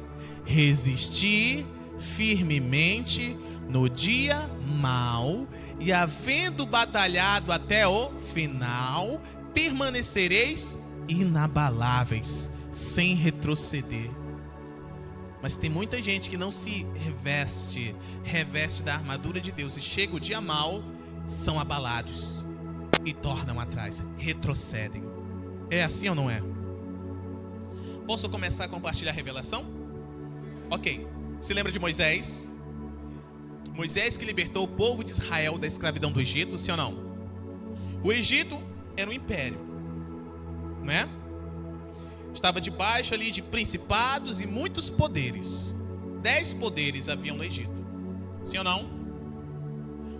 Resistir firmemente no dia mau, e havendo batalhado até o final, permanecereis inabaláveis, sem retroceder. Mas tem muita gente que não se reveste da armadura de Deus, e chega o dia mau, são abalados e tornam atrás, retrocedem. É assim ou não é? Posso começar a compartilhar a revelação? Ok. Se lembra de Moisés? Moisés que libertou o povo de Israel da escravidão do Egito, sim ou não? O Egito era um império, né? Estava debaixo ali de principados e muitos poderes. 10 poderes haviam no Egito, sim ou não?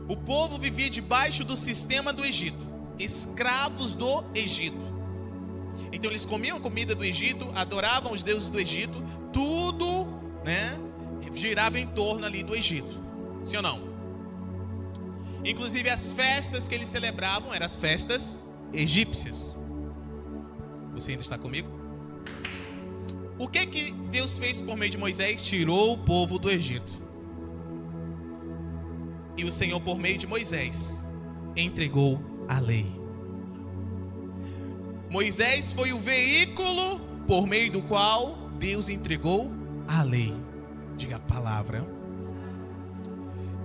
O povo vivia debaixo do sistema do Egito, escravos do Egito. Então eles comiam a comida do Egito, adoravam os deuses do Egito, tudo, né, girava em torno ali do Egito, sim ou não? Inclusive as festas que eles celebravam eram as festas egípcias. Você ainda está comigo? O que Deus fez por meio de Moisés? Tirou o povo do Egito. E o Senhor, por meio de Moisés, entregou a lei. Moisés foi o veículo por meio do qual Deus entregou a lei. Diga a palavra.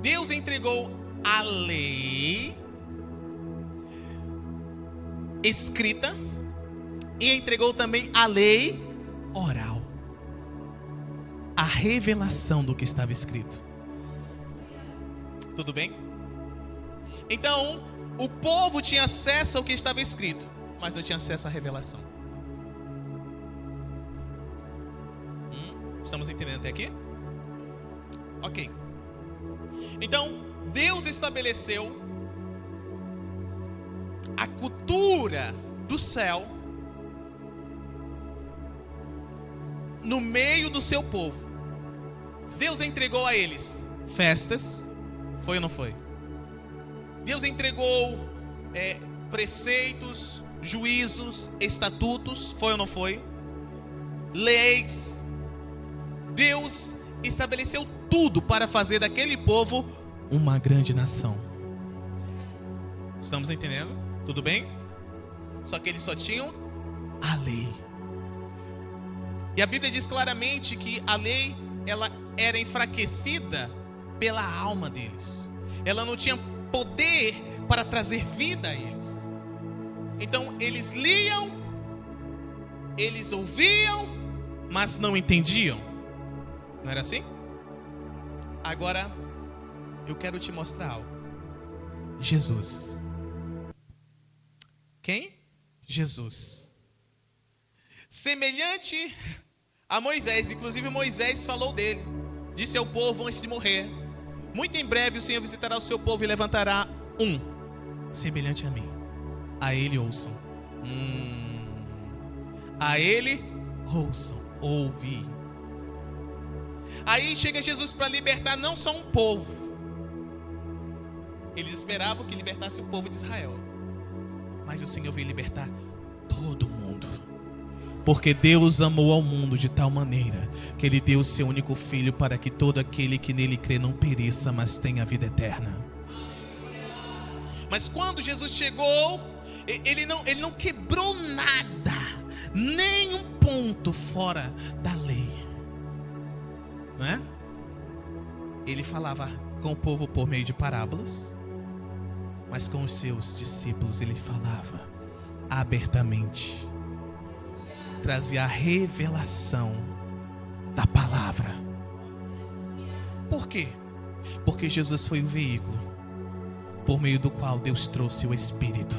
Deus entregou a lei escrita e entregou também a lei oral. A revelação do que estava escrito. Tudo bem? Então, o povo tinha acesso ao que estava escrito, mas não tinha acesso à revelação. Estamos entendendo até aqui? Ok. Então, Deus estabeleceu a cultura do céu no meio do seu povo. Deus entregou a eles festas. Foi ou não foi? Deus entregou preceitos, juízos, estatutos. Foi ou não foi? Leis. Deus estabeleceu tudo para fazer daquele povo uma grande nação. Estamos entendendo? Tudo bem? Só que eles só tinham a lei. E a Bíblia diz claramente que a lei, ela era enfraquecida pela alma deles. Ela não tinha poder para trazer vida a eles. Então eles liam, eles ouviam, mas não entendiam. Não era assim? Agora eu quero te mostrar algo. Jesus. Quem? Jesus. Semelhante a Moisés. Inclusive Moisés falou dele. Disse ao povo antes de morrer: muito em breve o Senhor visitará o seu povo e levantará um semelhante a mim. A ele ouçam. A ele ouçam. Ouvi. Aí chega Jesus para libertar não só um povo. Eles esperavam que libertasse o povo de Israel, mas o Senhor veio libertar todo mundo. Porque Deus amou ao mundo de tal maneira que Ele deu o seu único Filho, para que todo aquele que nele crê não pereça, mas tenha vida eterna. Mas quando Jesus chegou, Ele não quebrou nada, nem um ponto fora da lei, não é? Ele falava com o povo por meio de parábolas, mas com os seus discípulos Ele falava abertamente. Trazia a revelação da palavra. Por quê? Porque Jesus foi o veículo por meio do qual Deus trouxe o Espírito.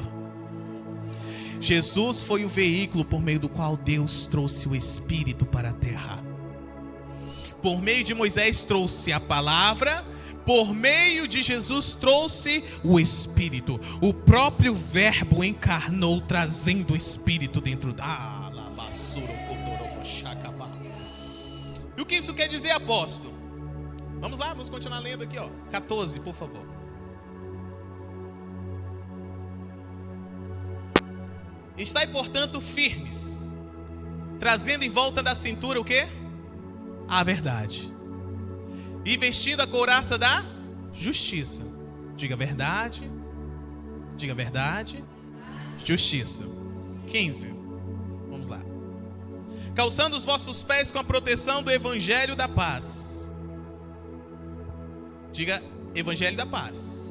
Jesus foi o veículo por meio do qual Deus trouxe o Espírito para a terra. Por meio de Moisés trouxe a palavra, por meio de Jesus trouxe o Espírito. O próprio Verbo encarnou, trazendo o Espírito dentro da... E o que isso quer dizer, apóstolo? Vamos lá, vamos continuar lendo aqui, 14, por favor. Estai, portanto, firmes, trazendo em volta da cintura o quê? A verdade. E vestindo a couraça da justiça. Diga verdade. Diga verdade. Justiça. 15. Vamos lá. Calçando os vossos pés com a proteção do evangelho da paz. Diga evangelho da paz.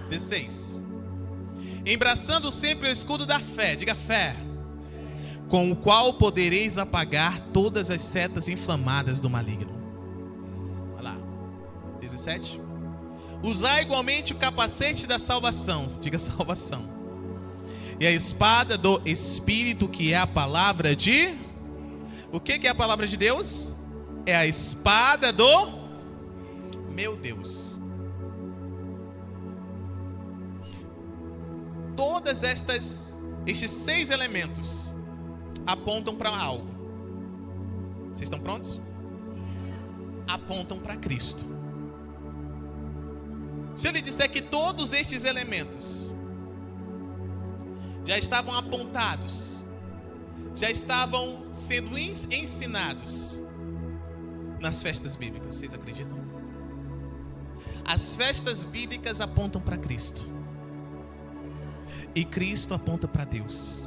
16. Embraçando sempre o escudo da fé. Diga fé. Com o qual podereis apagar todas as setas inflamadas do maligno. Olha lá. 17. Usar igualmente o capacete da salvação. Diga salvação. E a espada do Espírito, que é a palavra de... O que é a palavra de Deus? É a espada do... Meu Deus. Todas estes 6 elementos apontam para algo. Vocês estão prontos? Apontam para Cristo. Se eu lhe disser que todos estes elementos já estavam apontados, já estavam sendo ensinados nas festas bíblicas, vocês acreditam? As festas bíblicas apontam para Cristo. E Cristo aponta para Deus.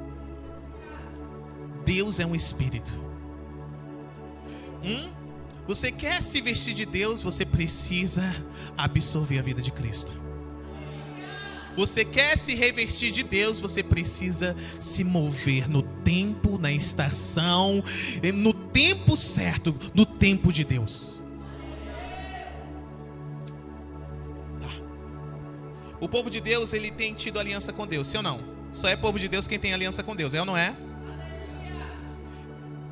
Deus é um espírito. Você quer se vestir de Deus, você precisa absorver a vida de Cristo. Você quer se revestir de Deus, você precisa se mover no tempo, na estação, no tempo certo, no tempo de Deus. Tá. O povo de Deus, ele tem tido aliança com Deus, sim ou não? Só é povo de Deus quem tem aliança com Deus, é ou não é?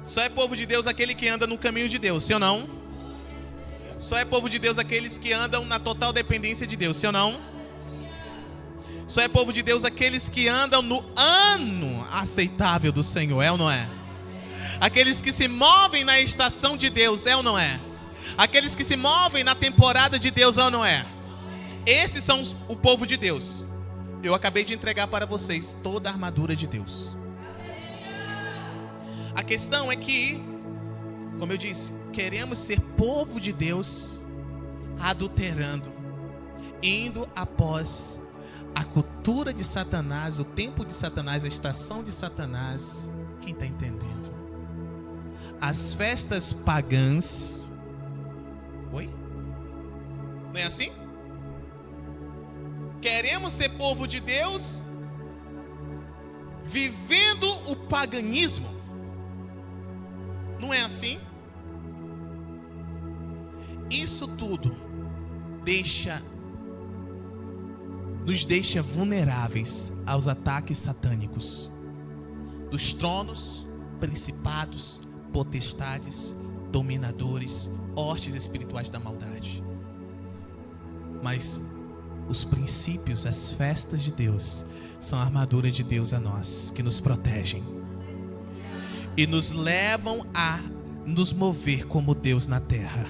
Só é povo de Deus aquele que anda no caminho de Deus, sim ou não? Só é povo de Deus aqueles que andam na total dependência de Deus, sim ou não? Só é povo de Deus aqueles que andam no ano aceitável do Senhor, é ou não é? Aqueles que se movem na estação de Deus, é ou não é? Aqueles que se movem na temporada de Deus, é ou não é? Esses são o povo de Deus. Eu acabei de entregar para vocês toda a armadura de Deus. A questão é que, como eu disse, queremos ser povo de Deus, adulterando, indo após a cultura de Satanás, o tempo de Satanás, a estação de Satanás. Quem está entendendo? As festas pagãs. Oi? Não é assim? Queremos ser povo de Deus, vivendo o paganismo. Não é assim? Isso tudo nos deixa vulneráveis aos ataques satânicos dos tronos, principados, potestades, dominadores, hostes espirituais da maldade. Mas os princípios, as festas de Deus são a armadura de Deus a nós, que nos protegem e nos levam a nos mover como Deus na terra.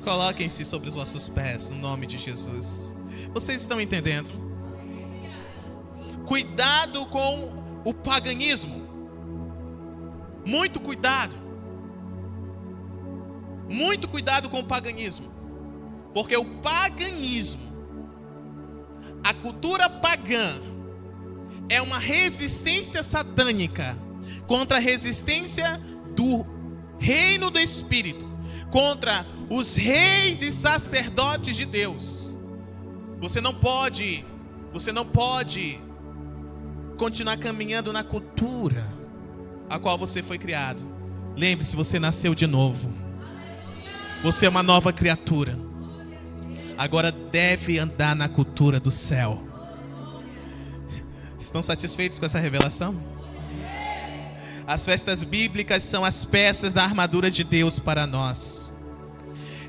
Coloquem-se sobre os vossos pés, no nome de Jesus. Vocês estão entendendo? Cuidado com o paganismo. Muito cuidado. Muito cuidado com o paganismo. Porque o paganismo, a cultura pagã, é uma resistência satânica contra a resistência do reino do Espírito, contra os reis e sacerdotes de Deus. Você não pode continuar caminhando na cultura a qual você foi criado. Lembre-se, você nasceu de novo. Você é uma nova criatura. Agora deve andar na cultura do céu. Estão satisfeitos com essa revelação? As festas bíblicas são as peças da armadura de Deus para nós.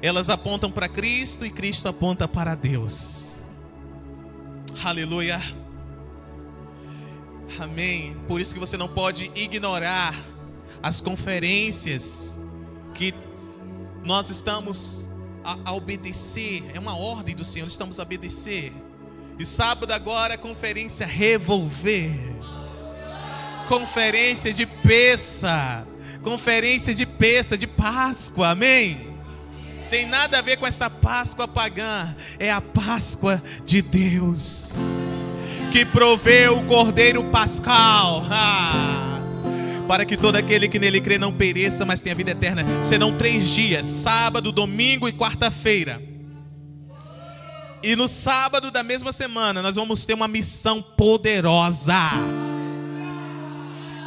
Elas apontam para Cristo e Cristo aponta para Deus. Aleluia. Amém. Por isso que você não pode ignorar as conferências que nós estamos a obedecer. É uma ordem do Senhor, estamos a obedecer. E sábado agora, conferência Revolver. Conferência de Pêssah. Conferência de Pêssah, de Páscoa, amém? Tem nada a ver com esta Páscoa pagã. É a Páscoa de Deus, que proveu o Cordeiro Pascal, para que todo aquele que nele crê não pereça, mas tenha vida eterna. Serão 3 dias, sábado, domingo e quarta-feira. E no sábado da mesma semana nós vamos ter uma missão poderosa.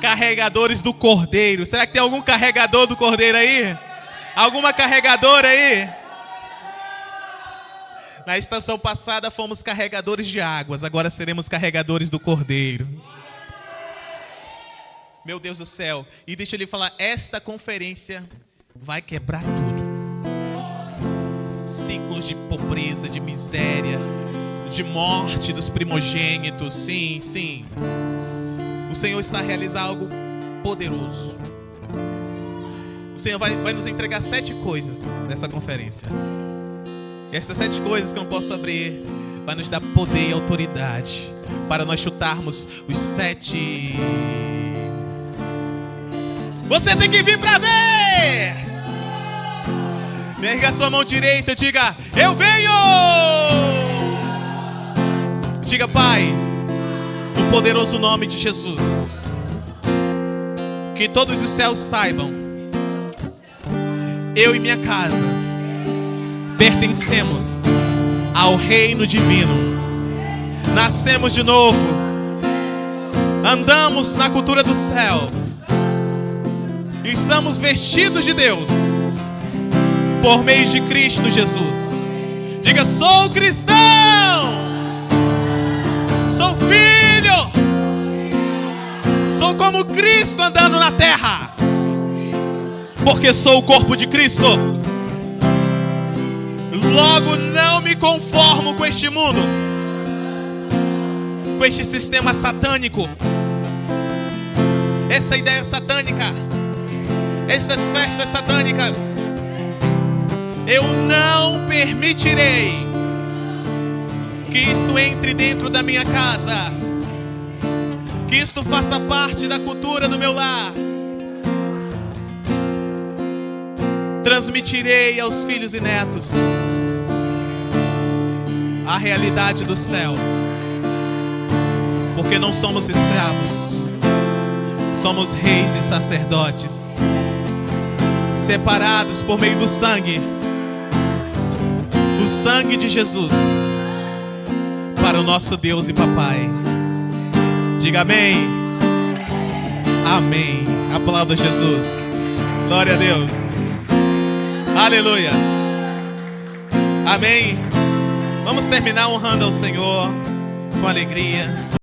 Carregadores do Cordeiro. Será que tem algum carregador do Cordeiro aí? Alguma carregadora aí? Na estação passada fomos carregadores de águas, agora seremos carregadores do Cordeiro. Meu Deus do céu. E deixa eu lhe falar, esta conferência vai quebrar tudo. Ciclos de pobreza, de miséria, de morte dos primogênitos. Sim, sim. O Senhor está a realizar algo poderoso. O Senhor vai nos entregar 7 coisas nessa conferência. E essas 7 coisas que eu não posso abrir vai nos dar poder e autoridade para nós chutarmos os 7. Você tem que vir para ver. Erga a sua mão direita e diga: eu venho. Diga: Pai, no poderoso nome de Jesus, que todos os céus saibam, eu e minha casa pertencemos ao reino divino. Nascemos de novo, andamos na cultura do céu, estamos vestidos de Deus por meio de Cristo Jesus. Diga: sou cristão, sou filho, sou como Cristo andando na terra, porque sou o corpo de Cristo. Logo não me conformo com este mundo, com este sistema satânico, essa ideia satânica, estas festas satânicas. Eu não permitirei que isto entre dentro da minha casa, que isto faça parte da cultura do meu lar. Transmitirei aos filhos e netos a realidade do céu, porque não somos escravos, somos reis e sacerdotes, separados por meio do sangue de Jesus, para o nosso Deus e Papai. Diga amém. Amém. Aplauda Jesus. Glória a Deus. Aleluia. Amém. Vamos terminar honrando ao Senhor com alegria.